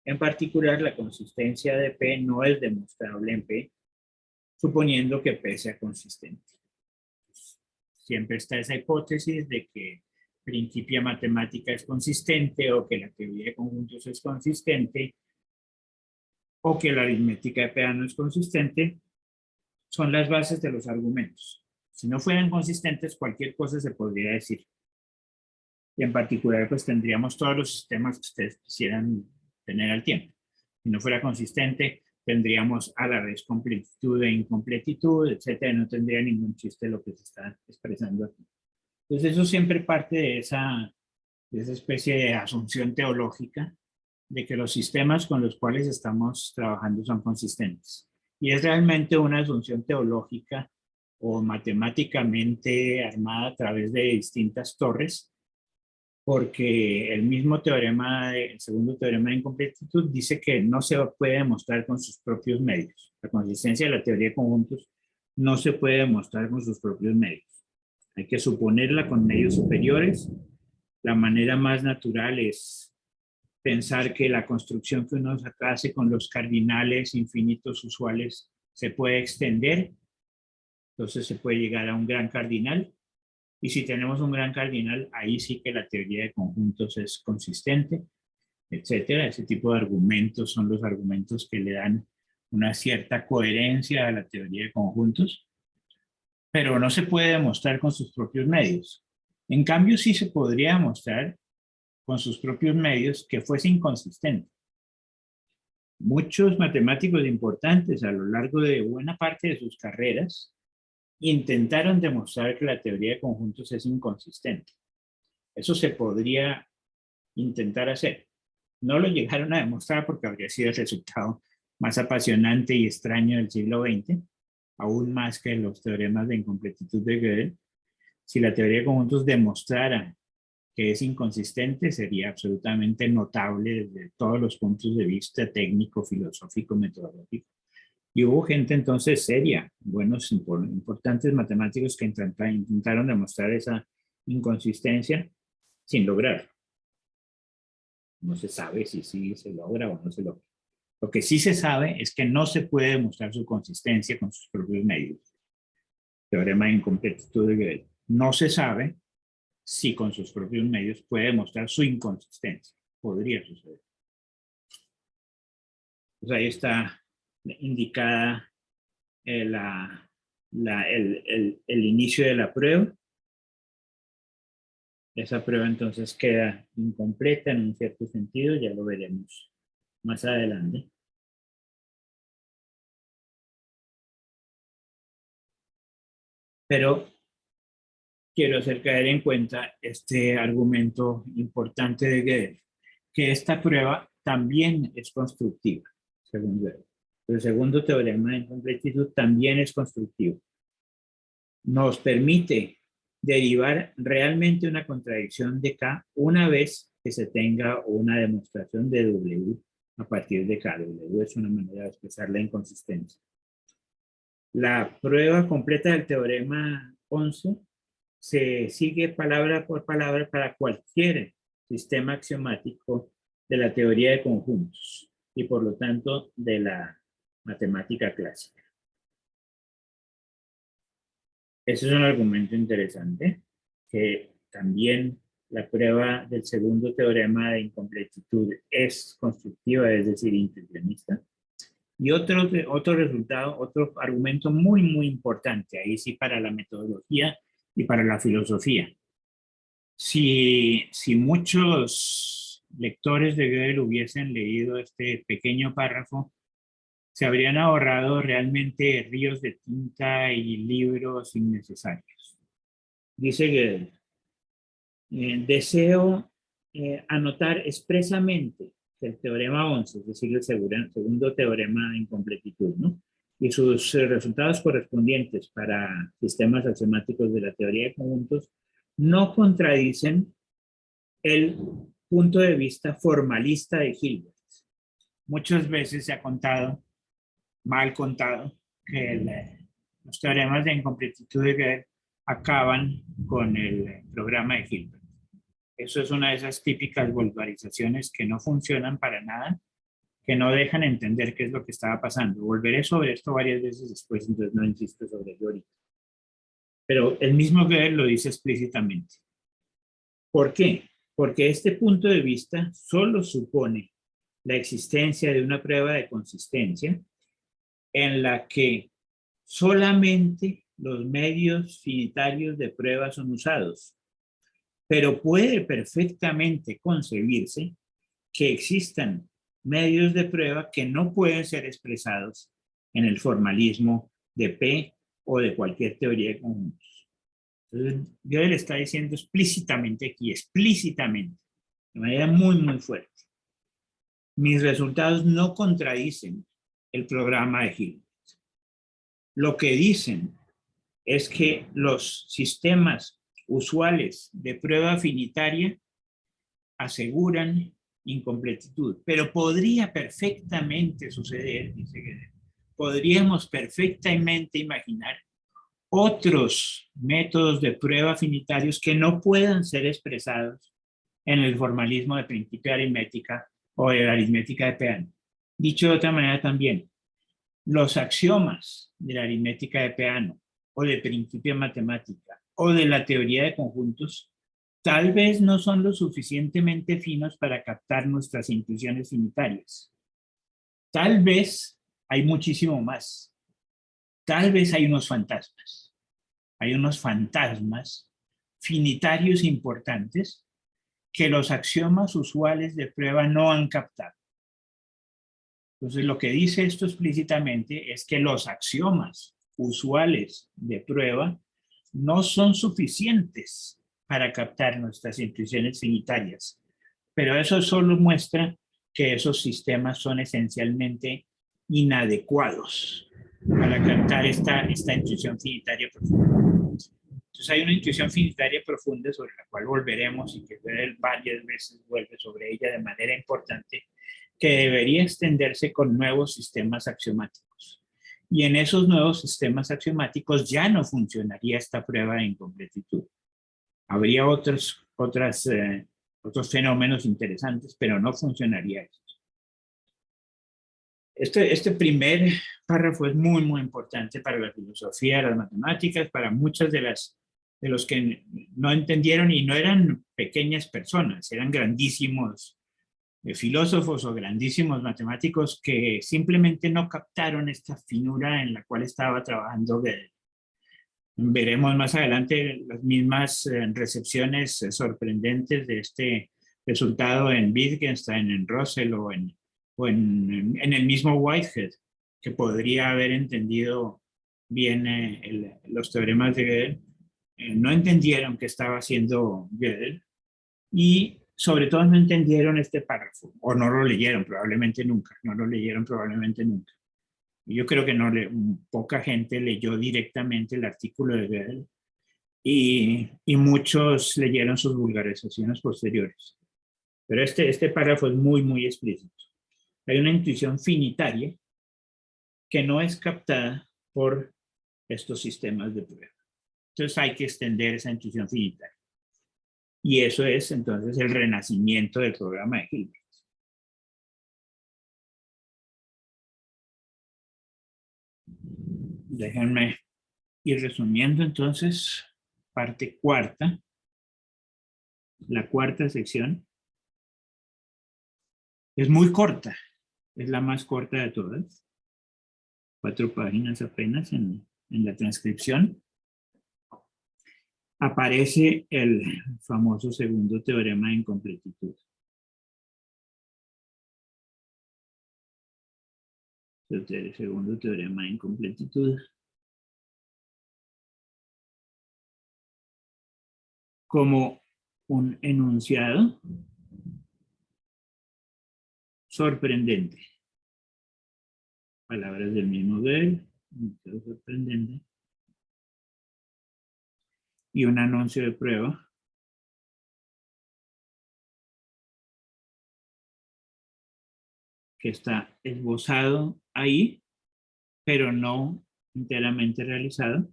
En particular, la consistencia de P no es demostrable en P, suponiendo que P sea consistente. Siempre está esa hipótesis de que Principia Matemática es consistente o que la teoría de conjuntos es consistente o que la aritmética de Peano es consistente, son las bases de los argumentos. Si no fueran consistentes, cualquier cosa se podría decir. Y en particular, pues tendríamos todos los sistemas que ustedes quisieran tener al tiempo. Si no fuera consistente, tendríamos a la vez completitud e incompletitud, etcétera. No tendría ningún chiste lo que se está expresando aquí. Entonces, eso siempre parte de esa especie de asunción teológica de que los sistemas con los cuales estamos trabajando son consistentes. Y es realmente una asunción teológica o matemáticamente armada a través de distintas torres, porque el mismo teorema, el segundo teorema de incompletitud, dice que no se puede demostrar con sus propios medios. La consistencia de la teoría de conjuntos no se puede demostrar con sus propios medios. Hay que suponerla con medios superiores. La manera más natural es pensar que la construcción que uno hace con los cardinales infinitos usuales se puede extender. Entonces se puede llegar a un gran cardinal. Y si tenemos un gran cardinal, ahí sí que la teoría de conjuntos es consistente, etcétera. Ese tipo de argumentos son los argumentos que le dan una cierta coherencia a la teoría de conjuntos, pero no se puede demostrar con sus propios medios. En cambio, sí se podría demostrar con sus propios medios que fuese inconsistente. Muchos matemáticos importantes a lo largo de buena parte de sus carreras intentaron demostrar que la teoría de conjuntos es inconsistente. Eso se podría intentar hacer. No lo llegaron a demostrar porque habría sido el resultado más apasionante y extraño del siglo XX, aún más que los teoremas de incompletitud de Gödel. Si la teoría de conjuntos demostrara que es inconsistente, sería absolutamente notable desde todos los puntos de vista técnico, filosófico, metodológico. Y hubo gente entonces seria, buenos, importantes matemáticos que intentaron demostrar esa inconsistencia sin lograrlo. No se sabe si sí se logra o no se logra. Lo que sí se sabe es que no se puede demostrar su consistencia con sus propios medios. Teorema de incompletitud de Gödel. No se sabe si con sus propios medios puede demostrar su inconsistencia. Podría suceder. Pues ahí está indicada el inicio de la prueba. Esa prueba entonces queda incompleta en un cierto sentido, ya lo veremos más adelante. Pero quiero hacer caer en cuenta este argumento importante de Gödel, que esta prueba también es constructiva, según Gödel. El segundo teorema de incompletitud también es constructivo. Nos permite derivar realmente una contradicción de K una vez que se tenga una demostración de W a partir de K. W es una manera de expresar la inconsistencia. La prueba completa del teorema 11 se sigue palabra por palabra para cualquier sistema axiomático de la teoría de conjuntos y por lo tanto de la matemática clásica. Ese es un argumento interesante, que también la prueba del segundo teorema de incompletitud es constructiva, es decir, intencionista. Y otro resultado, otro argumento muy, muy importante, ahí sí para la metodología y para la filosofía. Si muchos lectores de Gödel hubiesen leído este pequeño párrafo, se habrían ahorrado realmente ríos de tinta y libros innecesarios. Dice Gödel, deseo anotar expresamente que el teorema 11, es decir, el segundo teorema de incompletitud, ¿no? Y sus resultados correspondientes para sistemas axiomáticos de la teoría de conjuntos no contradicen el punto de vista formalista de Hilbert. Muchas veces se ha contado, mal contado, que los teoremas de incompletitud de Gödel acaban con el programa de Hilbert. Eso es una de esas típicas vulgarizaciones que no funcionan para nada, que no dejan entender qué es lo que estaba pasando. Volveré sobre esto varias veces después, entonces no insisto sobre ello ahorita. Pero el mismo Gödel lo dice explícitamente. ¿Por qué? Porque este punto de vista solo supone la existencia de una prueba de consistencia en la que solamente los medios finitarios de prueba son usados, pero puede perfectamente concebirse que existan medios de prueba que no pueden ser expresados en el formalismo de P o de cualquier teoría de conjuntos. Entonces, Gödel está diciendo explícitamente aquí, explícitamente, de manera muy, muy fuerte, mis resultados no contradicen el programa de Hilbert. Lo que dicen es que los sistemas usuales de prueba finitaria aseguran incompletitud, pero podría perfectamente suceder, dice Gödel, podríamos perfectamente imaginar otros métodos de prueba finitarios que no puedan ser expresados en el formalismo de principio de aritmética o de la aritmética de Peano. Dicho de otra manera también, los axiomas de la aritmética de Peano o de principio de matemática o de la teoría de conjuntos tal vez no son lo suficientemente finos para captar nuestras intuiciones finitarias. Tal vez hay muchísimo más. Tal vez hay unos fantasmas. Hay unos fantasmas finitarios importantes que los axiomas usuales de prueba no han captado. Entonces, lo que dice esto explícitamente es que los axiomas usuales de prueba no son suficientes para captar nuestras intuiciones finitarias, pero eso solo muestra que esos sistemas son esencialmente inadecuados para captar esta intuición finitaria profunda. Entonces hay una intuición finitaria profunda sobre la cual volveremos y que varias veces vuelve sobre ella de manera importante, que debería extenderse con nuevos sistemas axiomáticos. Y en esos nuevos sistemas axiomáticos ya no funcionaría esta prueba de incompletitud. Habría otros fenómenos interesantes, pero no funcionaría esto. Este primer párrafo es muy, muy importante para la filosofía de las matemáticas, para muchas de los que no entendieron y no eran pequeñas personas, eran grandísimos filósofos o grandísimos matemáticos que simplemente no captaron esta finura en la cual estaba trabajando Gödel. Veremos más adelante las mismas recepciones sorprendentes de este resultado en Wittgenstein, en Russell o en el mismo Whitehead, que podría haber entendido bien los teoremas de Gödel. No entendieron qué estaba haciendo Gödel y sobre todo no entendieron este párrafo, o no lo leyeron probablemente nunca, no lo leyeron probablemente nunca. Yo creo que poca gente leyó directamente el artículo de Gödel y muchos leyeron sus vulgarizaciones posteriores. Pero este párrafo es muy, muy explícito. Hay una intuición finitaria que no es captada por estos sistemas de prueba. Entonces hay que extender esa intuición finitaria. Y eso es entonces el renacimiento del programa de Hilbert. Déjenme ir resumiendo entonces, parte cuarta, la cuarta sección. Es muy corta, es la más corta de todas. 4 páginas apenas en la transcripción. Aparece el famoso segundo teorema de incompletitud. El segundo teorema de incompletitud. Como un enunciado sorprendente. Palabras del mismo Gödel, enunciado sorprendente. Y un anuncio de prueba que está esbozado ahí, pero no enteramente realizado.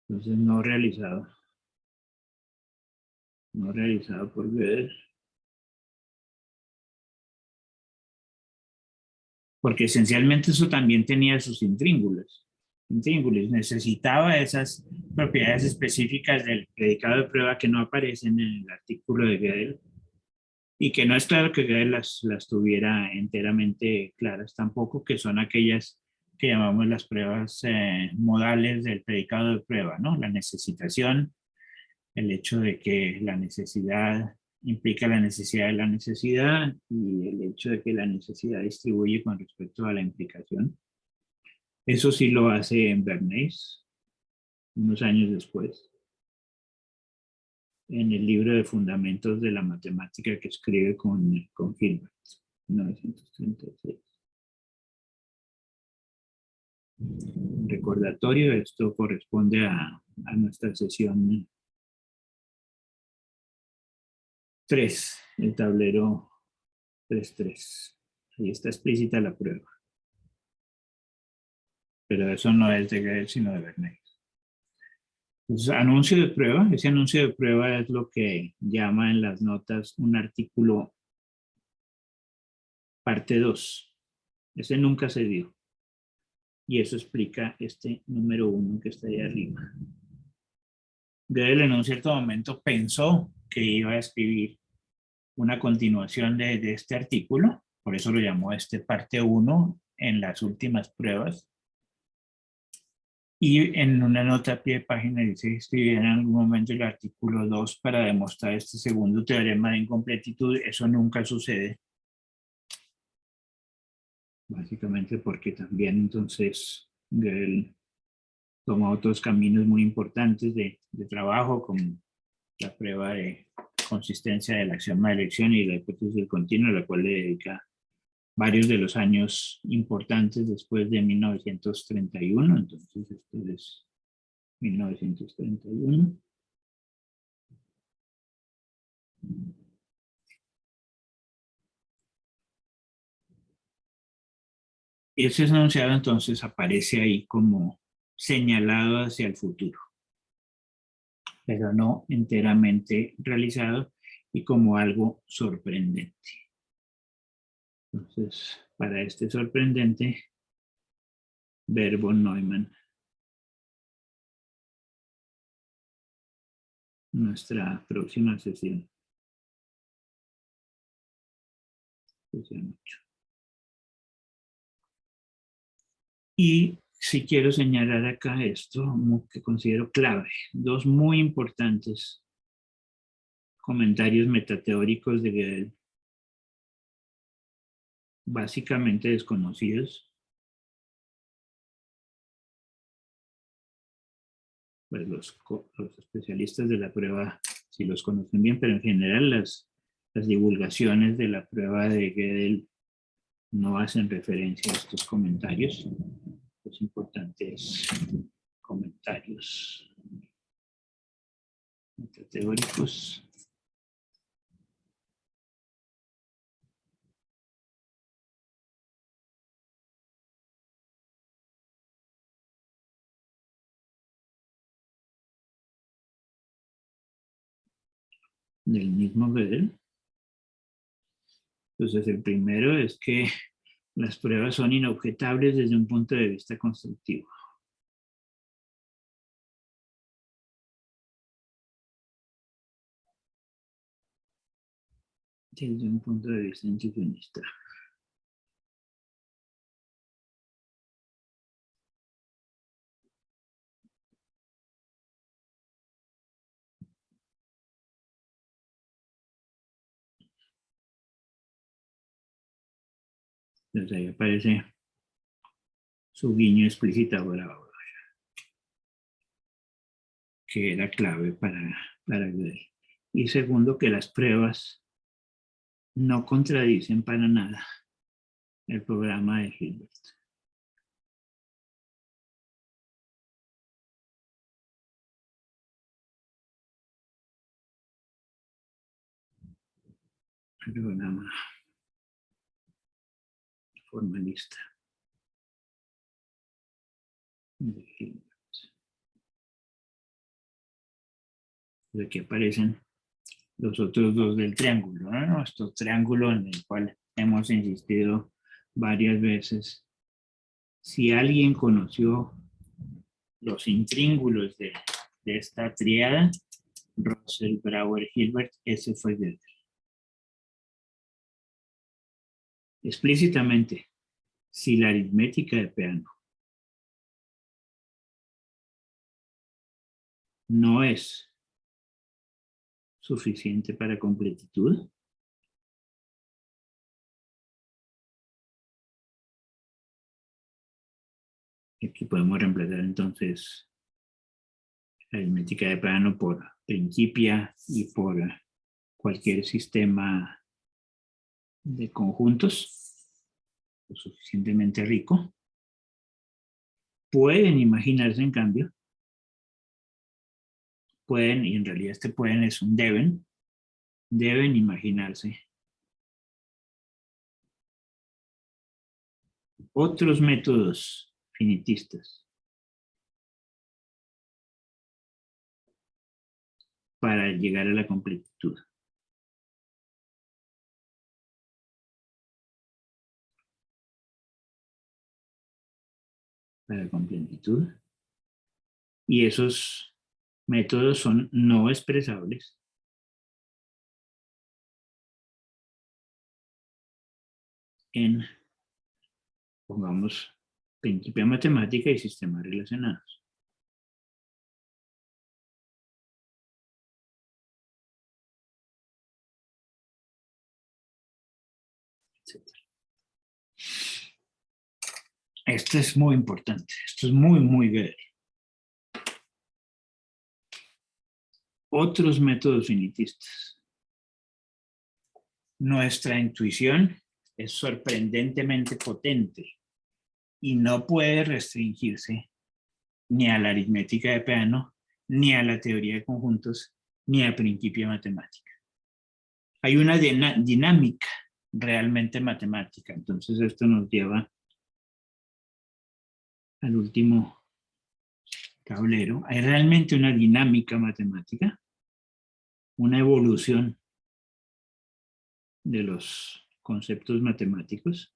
Entonces no realizado por Gödel. Porque esencialmente eso también tenía sus intríngulis. Necesitaba esas propiedades específicas del predicado de prueba que no aparecen en el artículo de Gödel y que no es claro que Gödel las tuviera enteramente claras tampoco, que son aquellas que llamamos las pruebas modales del predicado de prueba, ¿no? La necesitación, el hecho de que la necesidad implica la necesidad de la necesidad y el hecho de que la necesidad distribuye con respecto a la implicación. Eso sí lo hace en Bernays, unos años después, en el libro de Fundamentos de la Matemática que escribe con Hilbert, 1936. Un recordatorio, esto corresponde a nuestra sesión 3, el tablero 3.3. Ahí está explícita la prueba. Pero eso no es de Gödel, sino de Bernays. Entonces, anuncio de prueba. Ese anuncio de prueba es lo que llama en las notas un artículo parte 2. Ese nunca se dio. Y eso explica este número 1 que está ahí arriba. Gödel en un cierto momento pensó que iba a escribir una continuación de este artículo, por eso lo llamó parte 1 en las últimas pruebas. Y en una nota a pie de página dice que escribir en algún momento el artículo 2 para demostrar este segundo teorema de incompletitud. Eso nunca sucede. Básicamente porque también entonces Gödel toma otros caminos muy importantes de trabajo, como la prueba de consistencia del axioma de elección y la hipótesis del continuo, a la cual le dedica varios de los años importantes después de 1931. Entonces, esto es 1931. Y ese enunciado entonces aparece ahí como señalado hacia el futuro, pero no enteramente realizado y como algo sorprendente. Entonces, para este sorprendente, verbo Neumann. Nuestra próxima sesión. Sesión 8. Y si quiero señalar acá esto que considero clave, dos muy importantes comentarios metateóricos de Gödel, básicamente desconocidos. Pues los especialistas de la prueba sí los conocen bien, pero en general las divulgaciones de la prueba de Gödel no hacen referencia a estos comentarios. Los importantes comentarios metateóricos. del mismo Gödel. Entonces, el primero es que las pruebas son inobjetables desde un punto de vista constructivo. Desde un punto de vista intuicionista. Entonces ahí aparece su guiño explícito ahora, que era clave para Gödel. Y segundo, que las pruebas no contradicen para nada el programa de Hilbert. El programa formalista de Hilbert. De aquí aparecen los otros dos del triángulo, ¿no? Nuestro triángulo en el cual hemos insistido varias veces. Si alguien conoció los intríngulos de esta tríada, Russell, Brouwer, Hilbert, ese fue Gödel. Explícitamente, si la aritmética de Peano no es suficiente para completitud, aquí podemos reemplazar entonces la aritmética de Peano por Principia y por cualquier sistema de conjuntos lo suficientemente rico. Pueden imaginarse, en cambio, pueden, y en realidad este pueden es un deben imaginarse otros métodos finitistas para llegar a la completitud. Para completitud. Y esos métodos son no expresables en, pongamos, principio de matemática y sistemas relacionados. Etcétera. Esto es muy importante. Esto es muy, muy Gödel. Otros métodos finitistas. Nuestra intuición es sorprendentemente potente y no puede restringirse ni a la aritmética de Peano, ni a la teoría de conjuntos, ni al principio de matemática. Hay una dinámica realmente matemática. Entonces esto nos lleva al último tablero. Hay realmente una dinámica matemática, una evolución de los conceptos matemáticos.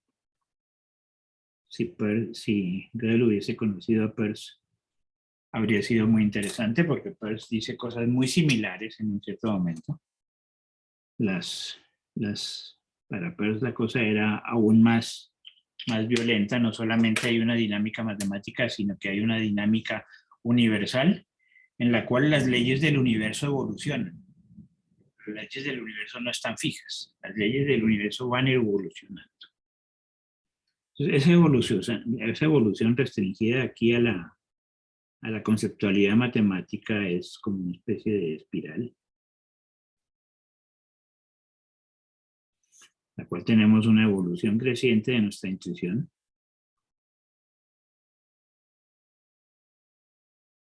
Si Gödel hubiese conocido a Peirce, habría sido muy interesante porque Peirce dice cosas muy similares en un cierto momento. Para Peirce la cosa era aún más violenta. No solamente hay una dinámica matemática, sino que hay una dinámica universal en la cual las leyes del universo evolucionan. Las leyes del universo no están fijas. Las leyes del universo van evolucionando. Entonces, esa evolución restringida aquí a la conceptualidad matemática es como una especie de espiral, la cual tenemos una evolución creciente de nuestra intuición,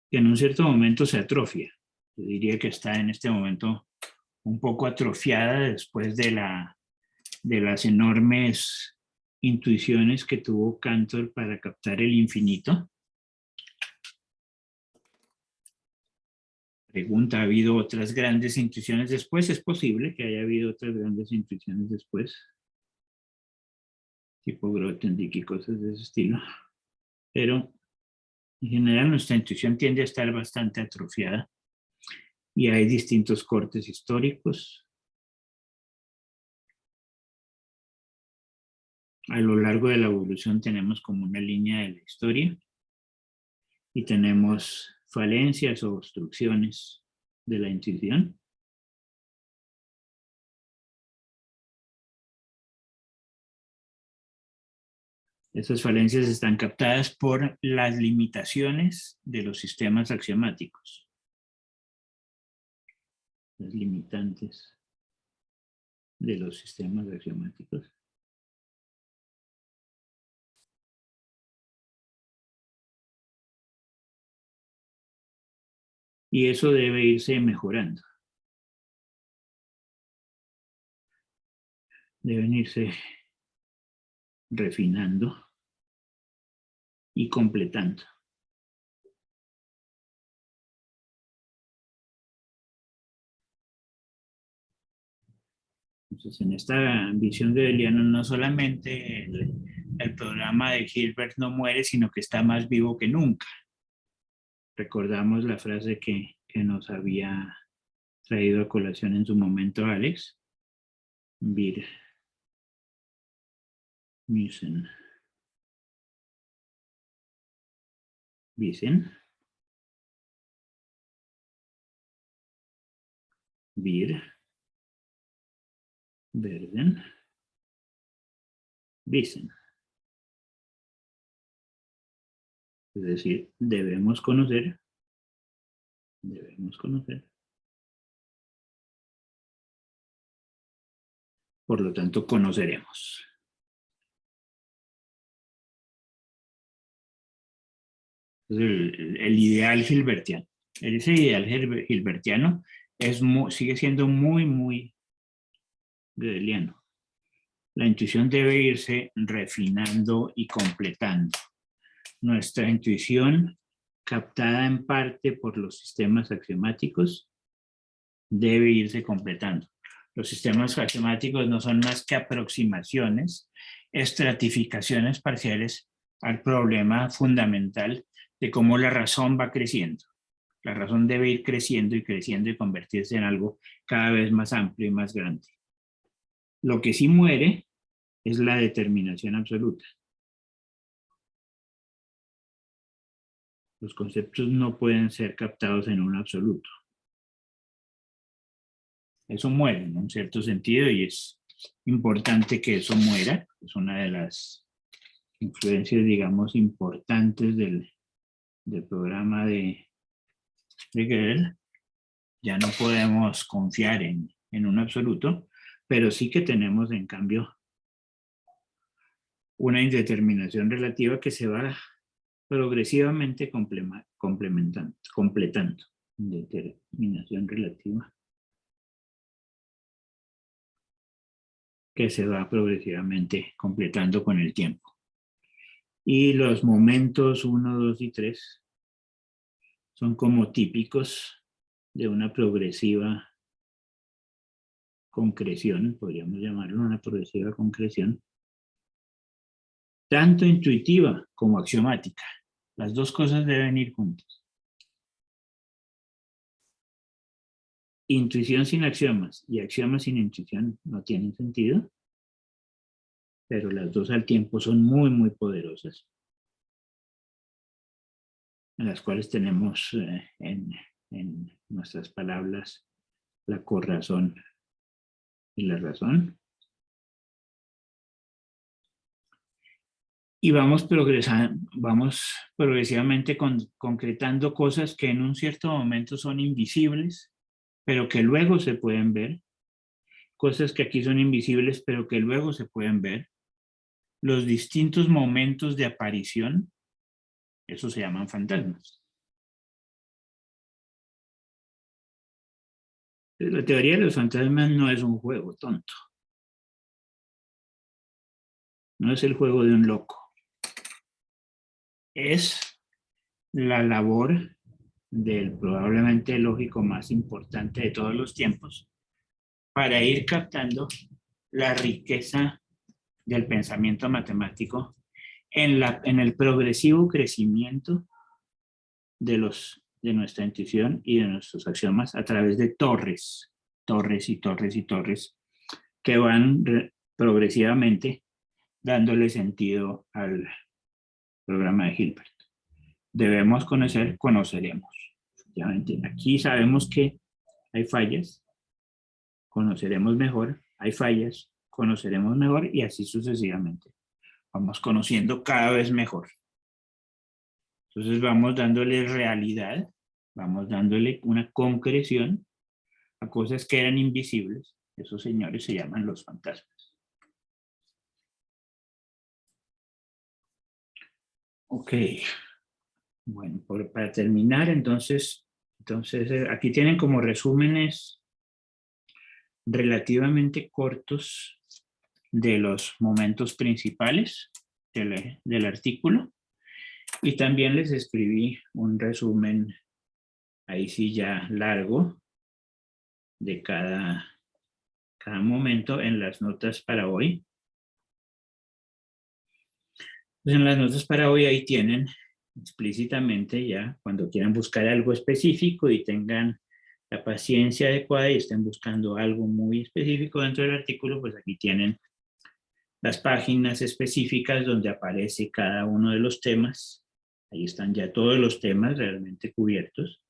que en un cierto momento se atrofia. Yo diría que está en este momento un poco atrofiada después de las enormes intuiciones que tuvo Cantor para captar el infinito. Pregunta, ¿ha habido otras grandes intuiciones después? Es posible que haya habido otras grandes intuiciones después, tipo Grothendieck y cosas de ese estilo. Pero en general nuestra intuición tiende a estar bastante atrofiada y hay distintos cortes históricos. A lo largo de la evolución tenemos como una línea de la historia y tenemos falencias o obstrucciones de la intuición. Esas falencias están captadas por las limitaciones de los sistemas axiomáticos. Las limitantes de los sistemas axiomáticos. Y eso debe irse mejorando. Deben irse refinando y completando. Entonces, en esta visión de Deliano, no solamente el programa de Hilbert no muere, sino que está más vivo que nunca. Recordamos la frase que nos había traído a colación en su momento Alex. Wir müssen wissen. Wir werden wissen. Es decir, debemos conocer. Por lo tanto, conoceremos. El ideal hilbertiano. Ese ideal hilbertiano sigue siendo muy gödeliano. La intuición debe irse refinando y completando. Nuestra intuición, captada en parte por los sistemas axiomáticos, debe irse completando. Los sistemas axiomáticos no son más que aproximaciones, estratificaciones parciales al problema fundamental de cómo la razón va creciendo. La razón debe ir creciendo y convertirse en algo cada vez más amplio y más grande. Lo que sí muere es la determinación absoluta. Los conceptos no pueden ser captados en un absoluto. Eso muere en un cierto sentido y es importante que eso muera. Es una de las influencias, digamos, importantes del programa de Gödel. Ya no podemos confiar en un absoluto, pero sí que tenemos, en cambio, una indeterminación relativa que se va progresivamente completando. Indeterminación relativa que se va progresivamente completando con el tiempo. Y los momentos 1, 2 y 3 son como típicos de una progresiva concreción, podríamos llamarlo una progresiva concreción, tanto intuitiva como axiomática. Las dos cosas deben ir juntas. Intuición sin axiomas y axiomas sin intuición no tienen sentido, pero las dos al tiempo son muy poderosas, en las cuales tenemos en nuestras palabras la corrazón y la razón. Y vamos progresivamente concretando cosas que en un cierto momento son invisibles, pero que luego se pueden ver. Cosas que aquí son invisibles, pero que luego se pueden ver. Los distintos momentos de aparición, eso se llaman fantasmas. La teoría de los fantasmas no es un juego tonto. No es el juego de un loco. Es la labor del probablemente lógico más importante de todos los tiempos, para ir captando la riqueza del pensamiento matemático en el progresivo crecimiento de nuestra intuición y de nuestros axiomas a través de torres, torres y torres y torres, que van progresivamente dándole sentido al programa de Hilbert. Debemos conocer, conoceremos. Aquí sabemos que hay fallas, conoceremos mejor, hay fallas, conoceremos mejor y así sucesivamente. Vamos conociendo cada vez mejor. Entonces vamos dándole realidad, vamos dándole una concreción a cosas que eran invisibles. Esos señores se llaman los fantasmas. Ok. Bueno, para terminar, entonces aquí tienen como resúmenes relativamente cortos de los momentos principales del artículo. Y también les escribí un resumen, ahí sí ya largo, de cada momento en las notas para hoy. Pues en las notas para hoy ahí tienen explícitamente ya, cuando quieran buscar algo específico y tengan la paciencia adecuada y estén buscando algo muy específico dentro del artículo, pues aquí tienen las páginas específicas donde aparece cada uno de los temas. Ahí están ya todos los temas realmente cubiertos.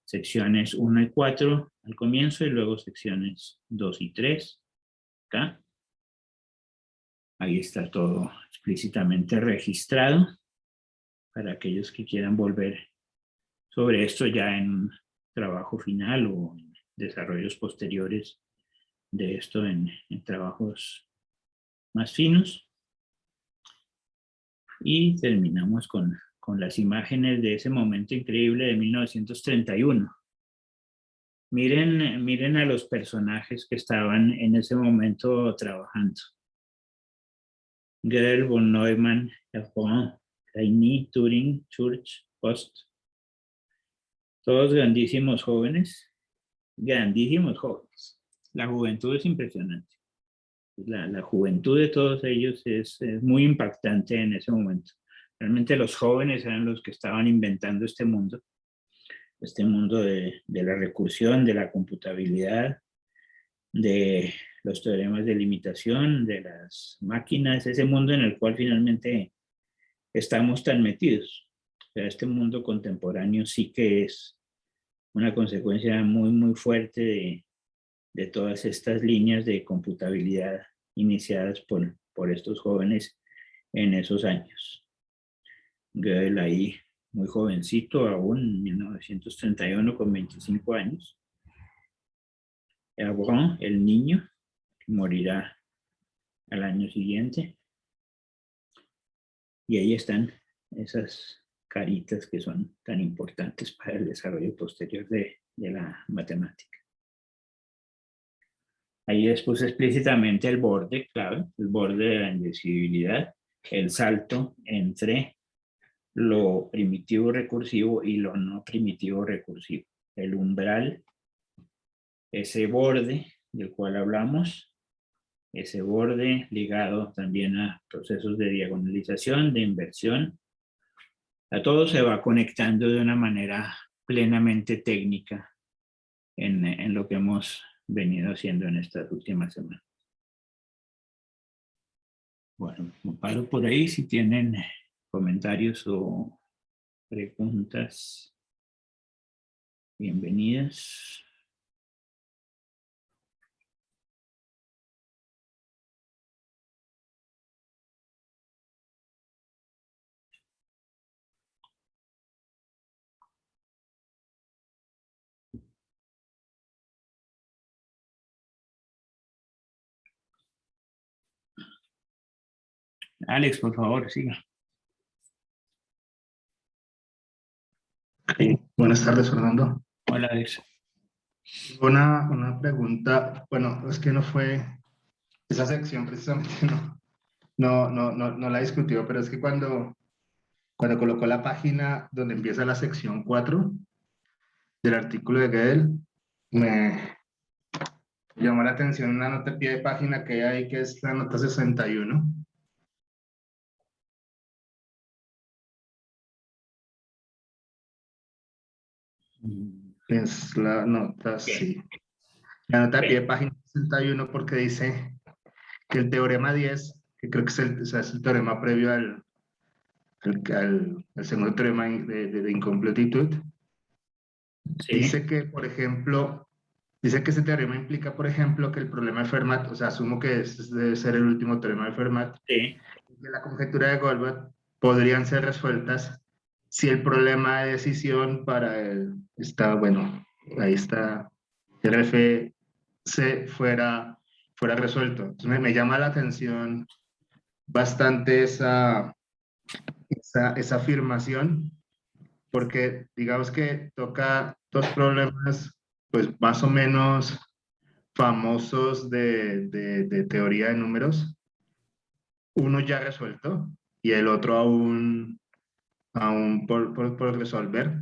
Secciones 1 y 4 al comienzo y luego secciones 2 y 3 acá. Ahí está todo explícitamente registrado para aquellos que quieran volver sobre esto ya en un trabajo final o en desarrollos posteriores de esto en trabajos más finos. Y terminamos con las imágenes de ese momento increíble de 1931. Miren a los personajes que estaban en ese momento trabajando. Gödel, von Neumann, Lafont, Reyni, Turing, Church, Post. Todos grandísimos jóvenes. Grandísimos jóvenes. La juventud es impresionante. La juventud de todos ellos es muy impactante en ese momento. Realmente los jóvenes eran los que estaban inventando este mundo de la recursión, de la computabilidad, de los teoremas de limitación, de las máquinas, ese mundo en el cual finalmente estamos tan metidos. O sea, este mundo contemporáneo sí que es una consecuencia muy, muy fuerte de todas estas líneas de computabilidad iniciadas por estos jóvenes en esos años. Gödel ahí muy jovencito, aún en 1931 con 25 años. Abraham, el niño, que morirá al año siguiente. Y ahí están esas caritas que son tan importantes para el desarrollo posterior de la matemática. Ahí después explícitamente el borde clave, el borde de la indecidibilidad, el salto entre lo primitivo recursivo y lo no primitivo recursivo. El umbral, ese borde del cual hablamos, ese borde ligado también a procesos de diagonalización, de inversión. A todo se va conectando de una manera plenamente técnica en lo que hemos venido haciendo en estas últimas semanas. Bueno, me paro por ahí si tienen comentarios o preguntas. Bienvenidas. Alex, por favor, siga. Sí, buenas tardes, Fernando. Hola, Alex. Una pregunta, bueno, es que no fue, esa sección precisamente no la discutió, pero es que cuando cuando colocó la página donde empieza la sección 4 del artículo de Gödel, me llamó la atención una nota de pie de página que hay ahí, que es la nota 61. Es la nota, sí. La nota de pie de página 61, porque dice que el teorema 10, que creo que es o sea, es el teorema previo al segundo teorema de incompletitud, Sí, dice que, por ejemplo, dice que ese teorema implica, por ejemplo, que el problema de Fermat, o sea, asumo que debe ser el último teorema de Fermat, sí, que la conjetura de Goldbach podrían ser resueltas si el problema de decisión para el, está, bueno, ahí está, RFC fuera resuelto. Entonces me llama la atención bastante esa afirmación, porque digamos que toca dos problemas, pues más o menos famosos de teoría de números, uno ya resuelto y el otro aún por resolver.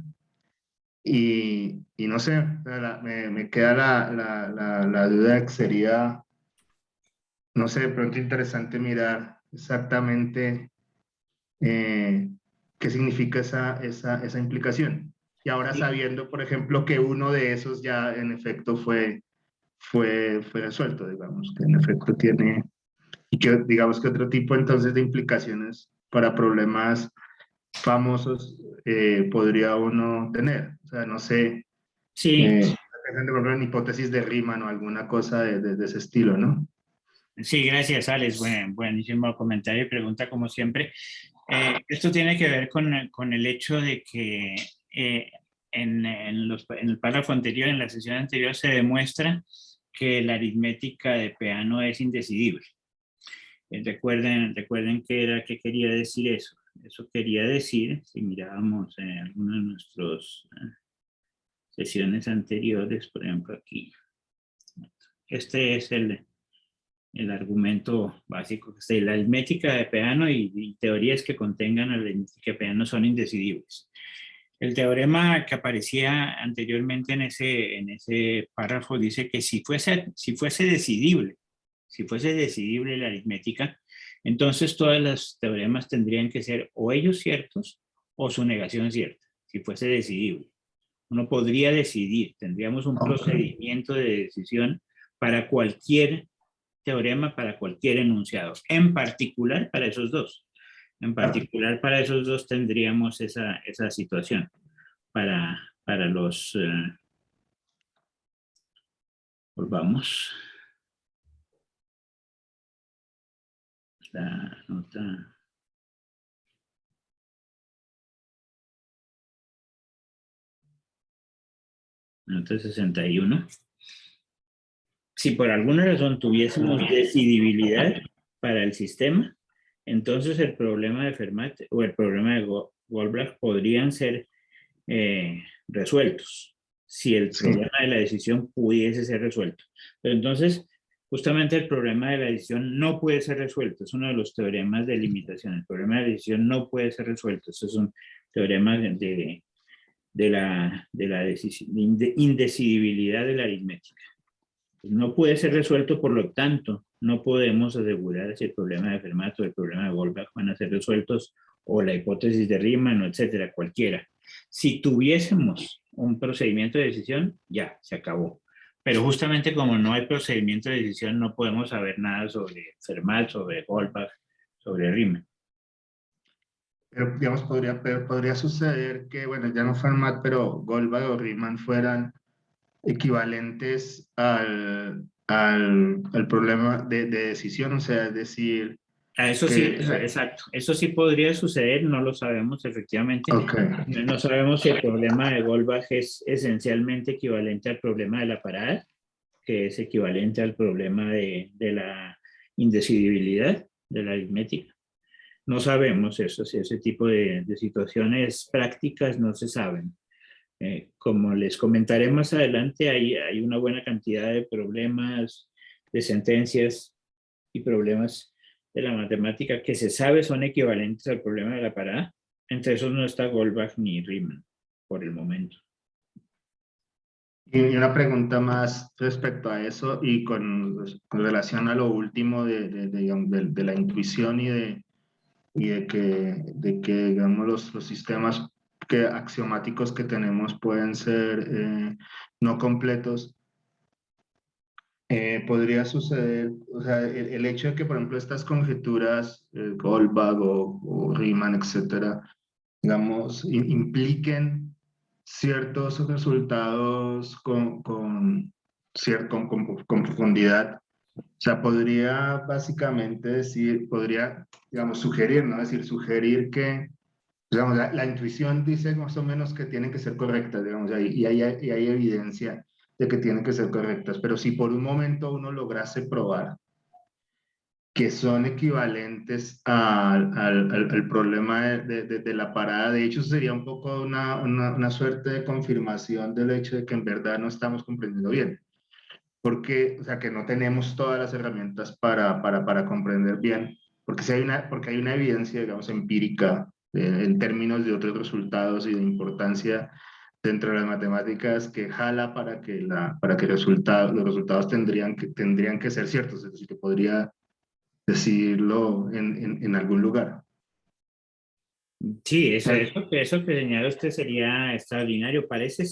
Y no sé, o sea, me queda la duda de que sería, no sé, de pronto interesante mirar exactamente qué significa esa implicación. Y ahora sí. sabiendo, por ejemplo, que uno de esos ya en efecto fue resuelto, digamos, que en efecto tiene, y que digamos que otro tipo entonces de implicaciones para problemas famosos podría uno tener. O sea, no sé, Sí, pensando por ejemplo en hipótesis de Riemann o alguna cosa de ese estilo, ¿no? sí, gracias, Alex. Buenísimo comentario y pregunta como siempre. Esto tiene que ver con el hecho de que en el párrafo anterior, en la sesión anterior, se demuestra que la aritmética de Peano es indecidible. Recuerden qué quería decir eso. Eso quería decir, si mirábamos en alguna de nuestras sesiones anteriores, por ejemplo aquí, este es el argumento básico, que la aritmética de Peano y teorías que contengan la aritmética de Peano son indecidibles. El teorema que aparecía anteriormente en ese párrafo dice que si fuese decidible la aritmética, entonces todos los teoremas tendrían que ser o ellos ciertos o su negación cierta, si fuese decidible. Uno podría decidir, tendríamos un procedimiento de decisión para cualquier teorema, para cualquier enunciado, en particular para esos dos. En particular para esos dos tendríamos esa situación. Para los... volvamos. La nota... Nota 61. Si por alguna razón tuviésemos decidibilidad para el sistema, entonces el problema de Fermat o el problema de Goldbach podrían ser resueltos, si el problema de la decisión pudiese ser resuelto. Pero entonces, justamente el problema de la decisión no puede ser resuelto. Es uno de los teoremas de limitación. El problema de la decisión no puede ser resuelto. Eso es un teorema de la indecidibilidad de la aritmética. No puede ser resuelto, por lo tanto, no podemos asegurar si el problema de Fermat o el problema de Goldbach van a ser resueltos, o la hipótesis de Riemann, o etcétera, cualquiera. Si tuviésemos un procedimiento de decisión, ya, se acabó. Pero justamente como no hay procedimiento de decisión, no podemos saber nada sobre Fermat, sobre Goldbach, sobre Riemann. Pero, digamos, podría suceder que, bueno, ya no Fermat, pero Goldbach o Riemann fueran equivalentes al problema de decisión, o sea, es decir, Eso sí, exacto. Eso sí podría suceder, no lo sabemos efectivamente. Okay. No sabemos si el problema de Goldbach es esencialmente equivalente al problema de la parada, que es equivalente al problema de la indecidibilidad de la aritmética. No sabemos eso, si ese tipo de situaciones prácticas no se saben. Como les comentaré más adelante, hay una buena cantidad de problemas, de sentencias y problemas de la matemática que se sabe son equivalentes al problema de la parada. Entre esos no está Goldbach ni Riemann, por el momento. Y una pregunta más respecto a eso y con relación a lo último digamos, de la intuición y de que digamos, los sistemas axiomáticos que tenemos pueden ser no completos. Podría suceder, o sea, el hecho de que, por ejemplo, estas conjeturas, Goldbach o Riemann, etcétera, digamos, impliquen ciertos resultados con profundidad. O sea, podría básicamente decir, podría, digamos, sugerir, ¿no? Es decir, sugerir que, digamos, la intuición dice más o menos que tienen que ser correctas, digamos, y hay evidencia de que tienen que ser correctas, pero si por un momento uno lograse probar que son equivalentes al problema de la parada. De hecho, sería un poco una suerte de confirmación del hecho de que en verdad no estamos comprendiendo bien. Porque, o sea, que no tenemos todas las herramientas para comprender bien. Porque, porque hay una evidencia, digamos, empírica en términos de otros resultados y de importancia dentro de las matemáticas que jala para que los resultados tendrían que ser ciertos. Es decir, que podría decidirlo en algún lugar. Sí, eso que señala usted sería extraordinario. Parece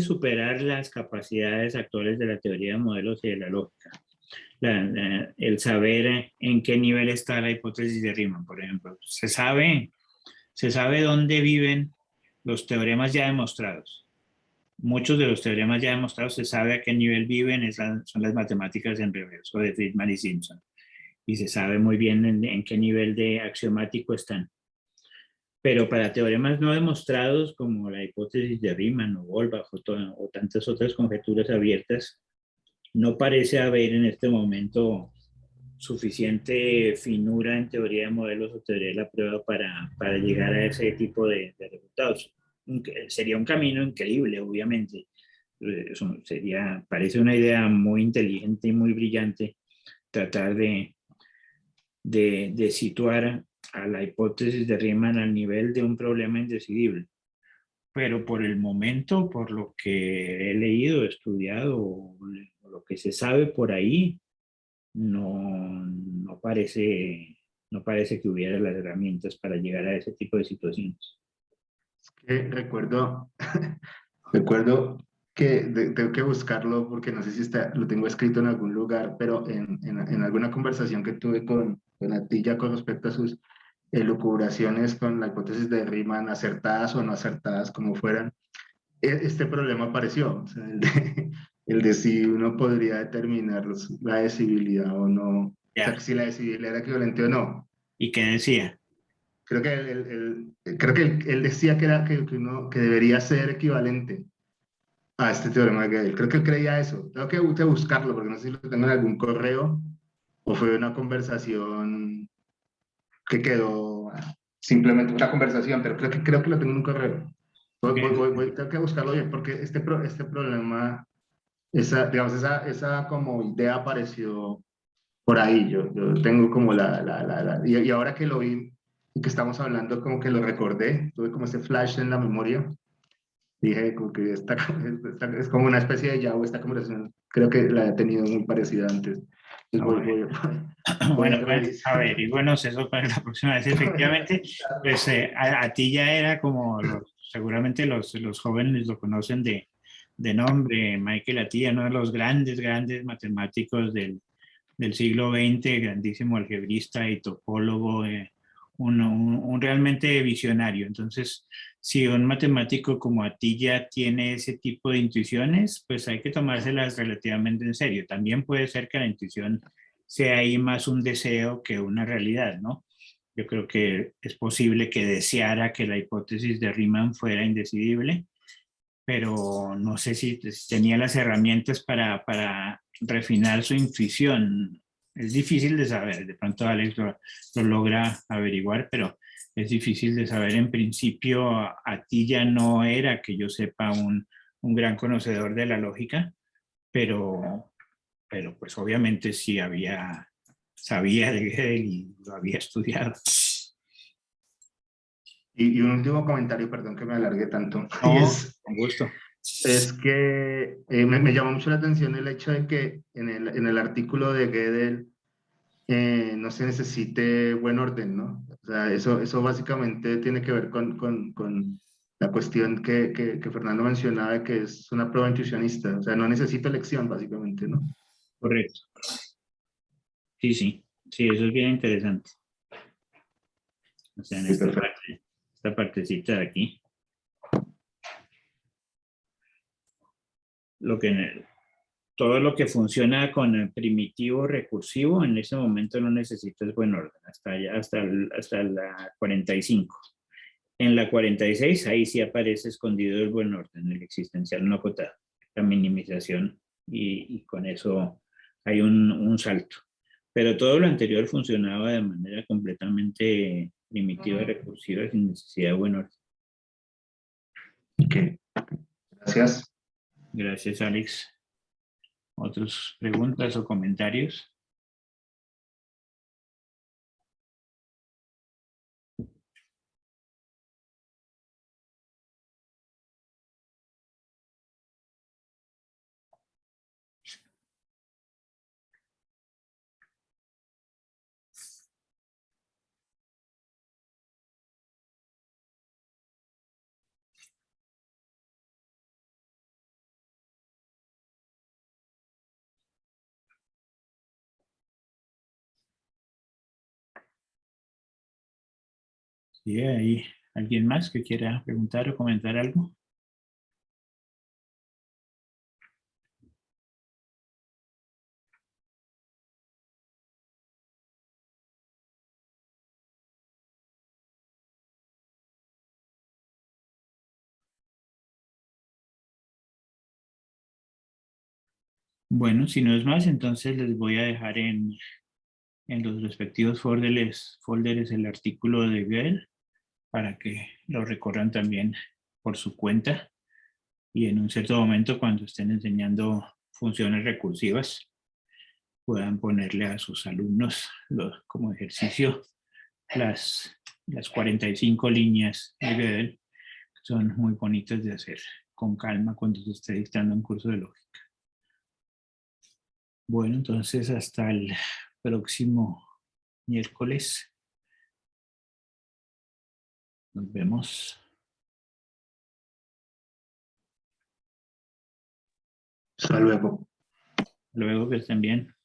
superar las capacidades actuales de la teoría de modelos y de la lógica. El saber en qué nivel está la hipótesis de Riemann, por ejemplo. Se sabe dónde viven los teoremas ya demostrados. Muchos de los teoremas ya demostrados se sabe a qué nivel viven, son las matemáticas en reverso de Friedman y Simpson. Y se sabe muy bien en qué nivel de axiomático están. Pero para teoremas no demostrados como la hipótesis de Riemann o Goldbach o tantas otras conjeturas abiertas, no parece haber en este momento suficiente finura en teoría de modelos o teoría de la prueba para llegar a ese tipo de resultados. Sería un camino increíble, obviamente. Parece una idea muy inteligente y muy brillante tratar de situar a la hipótesis de Riemann al nivel de un problema indecidible. Pero por el momento, por lo que he leído, estudiado, o lo que se sabe por ahí, no parece que hubiera las herramientas para llegar a ese tipo de situaciones. Recuerdo, recuerdo que tengo que buscarlo porque no sé si lo tengo escrito en algún lugar, pero en alguna conversación que tuve con Atilla con respecto a sus elucubraciones con la hipótesis de Riemann, acertadas o no acertadas, como fueran, este problema apareció, o sea, el de si uno podría determinar la decibilidad o no, o sea, Ya. si la decibilidad era equivalente o no. ¿Y qué decía? Creo que creo que él decía que debería ser equivalente a este teorema de Gödel. Creo que él creía eso. Tengo que buscarlo porque no sé si lo tengo en algún correo o fue una conversación que quedó simplemente una conversación, pero creo que lo tengo en un correo. Okay. Tengo que buscarlo bien porque este problema, digamos, esa como idea apareció por ahí. Yo tengo como y ahora que lo vi y que estamos hablando, como que lo recordé, tuve como ese flash en la memoria. Dije, como que es como una especie de Yahoo esta conversación. Creo que la he tenido muy parecida antes. Entonces voy a Bueno, pues revisar. averigüenos eso para la próxima vez. Efectivamente, pues a ti ya era como, seguramente los jóvenes lo conocen de nombre, Michael Atiyah, uno de los grandes matemáticos del siglo XX, grandísimo algebrista y topólogo, un realmente visionario. Entonces, si un matemático como Atiyah tiene ese tipo de intuiciones, pues hay que tomárselas relativamente en serio. También puede ser que la intuición sea ahí más un deseo que una realidad, ¿no? Yo creo que es posible que deseara que la hipótesis de Riemann fuera indecidible, pero no sé si tenía las herramientas para refinar su intuición. Es difícil de saber, de pronto Alex lo logra averiguar, pero es difícil de saber. En principio, a ti ya no era que yo sepa un gran conocedor de la lógica, pero, pero pues obviamente sí sabía de Gödel y lo había estudiado. Y un último comentario, perdón que me alargue tanto, y No, con gusto. es que me llamó mucho la atención el hecho de que en el artículo de Gödel no se necesite buen orden, ¿no? O sea, eso básicamente tiene que ver con la cuestión que Fernando mencionaba, de que es una prueba intuicionista, o sea, no necesita elección, básicamente, ¿no? Correcto. Sí, sí. Sí, eso es bien interesante. O sea, en Sí, esta perfecto. parte, esta partecita de aquí. Todo lo que funciona con el primitivo recursivo, en ese momento no necesitas buen orden, hasta allá, hasta la 45. En la 46, ahí sí aparece escondido el buen orden, el existencial no acotado, la minimización, y con eso hay un salto. Pero todo lo anterior funcionaba de manera completamente primitiva, recursiva, sin necesidad de buen orden. Ok, gracias. Gracias, Alex. ¿Otras preguntas o comentarios? ¿Sí? ¿Hay alguien más que quiera preguntar o comentar algo? Bueno, si no es más, entonces les voy a dejar en los respectivos folders el artículo de Gödel para que lo recorran también por su cuenta y en un cierto momento cuando estén enseñando funciones recursivas puedan ponerle a sus alumnos como ejercicio las 45 líneas de Gödel, que son muy bonitas de hacer con calma cuando se esté dictando un curso de lógica. Bueno, entonces hasta el próximo miércoles. Nos vemos. Hasta luego. Luego que estén bien.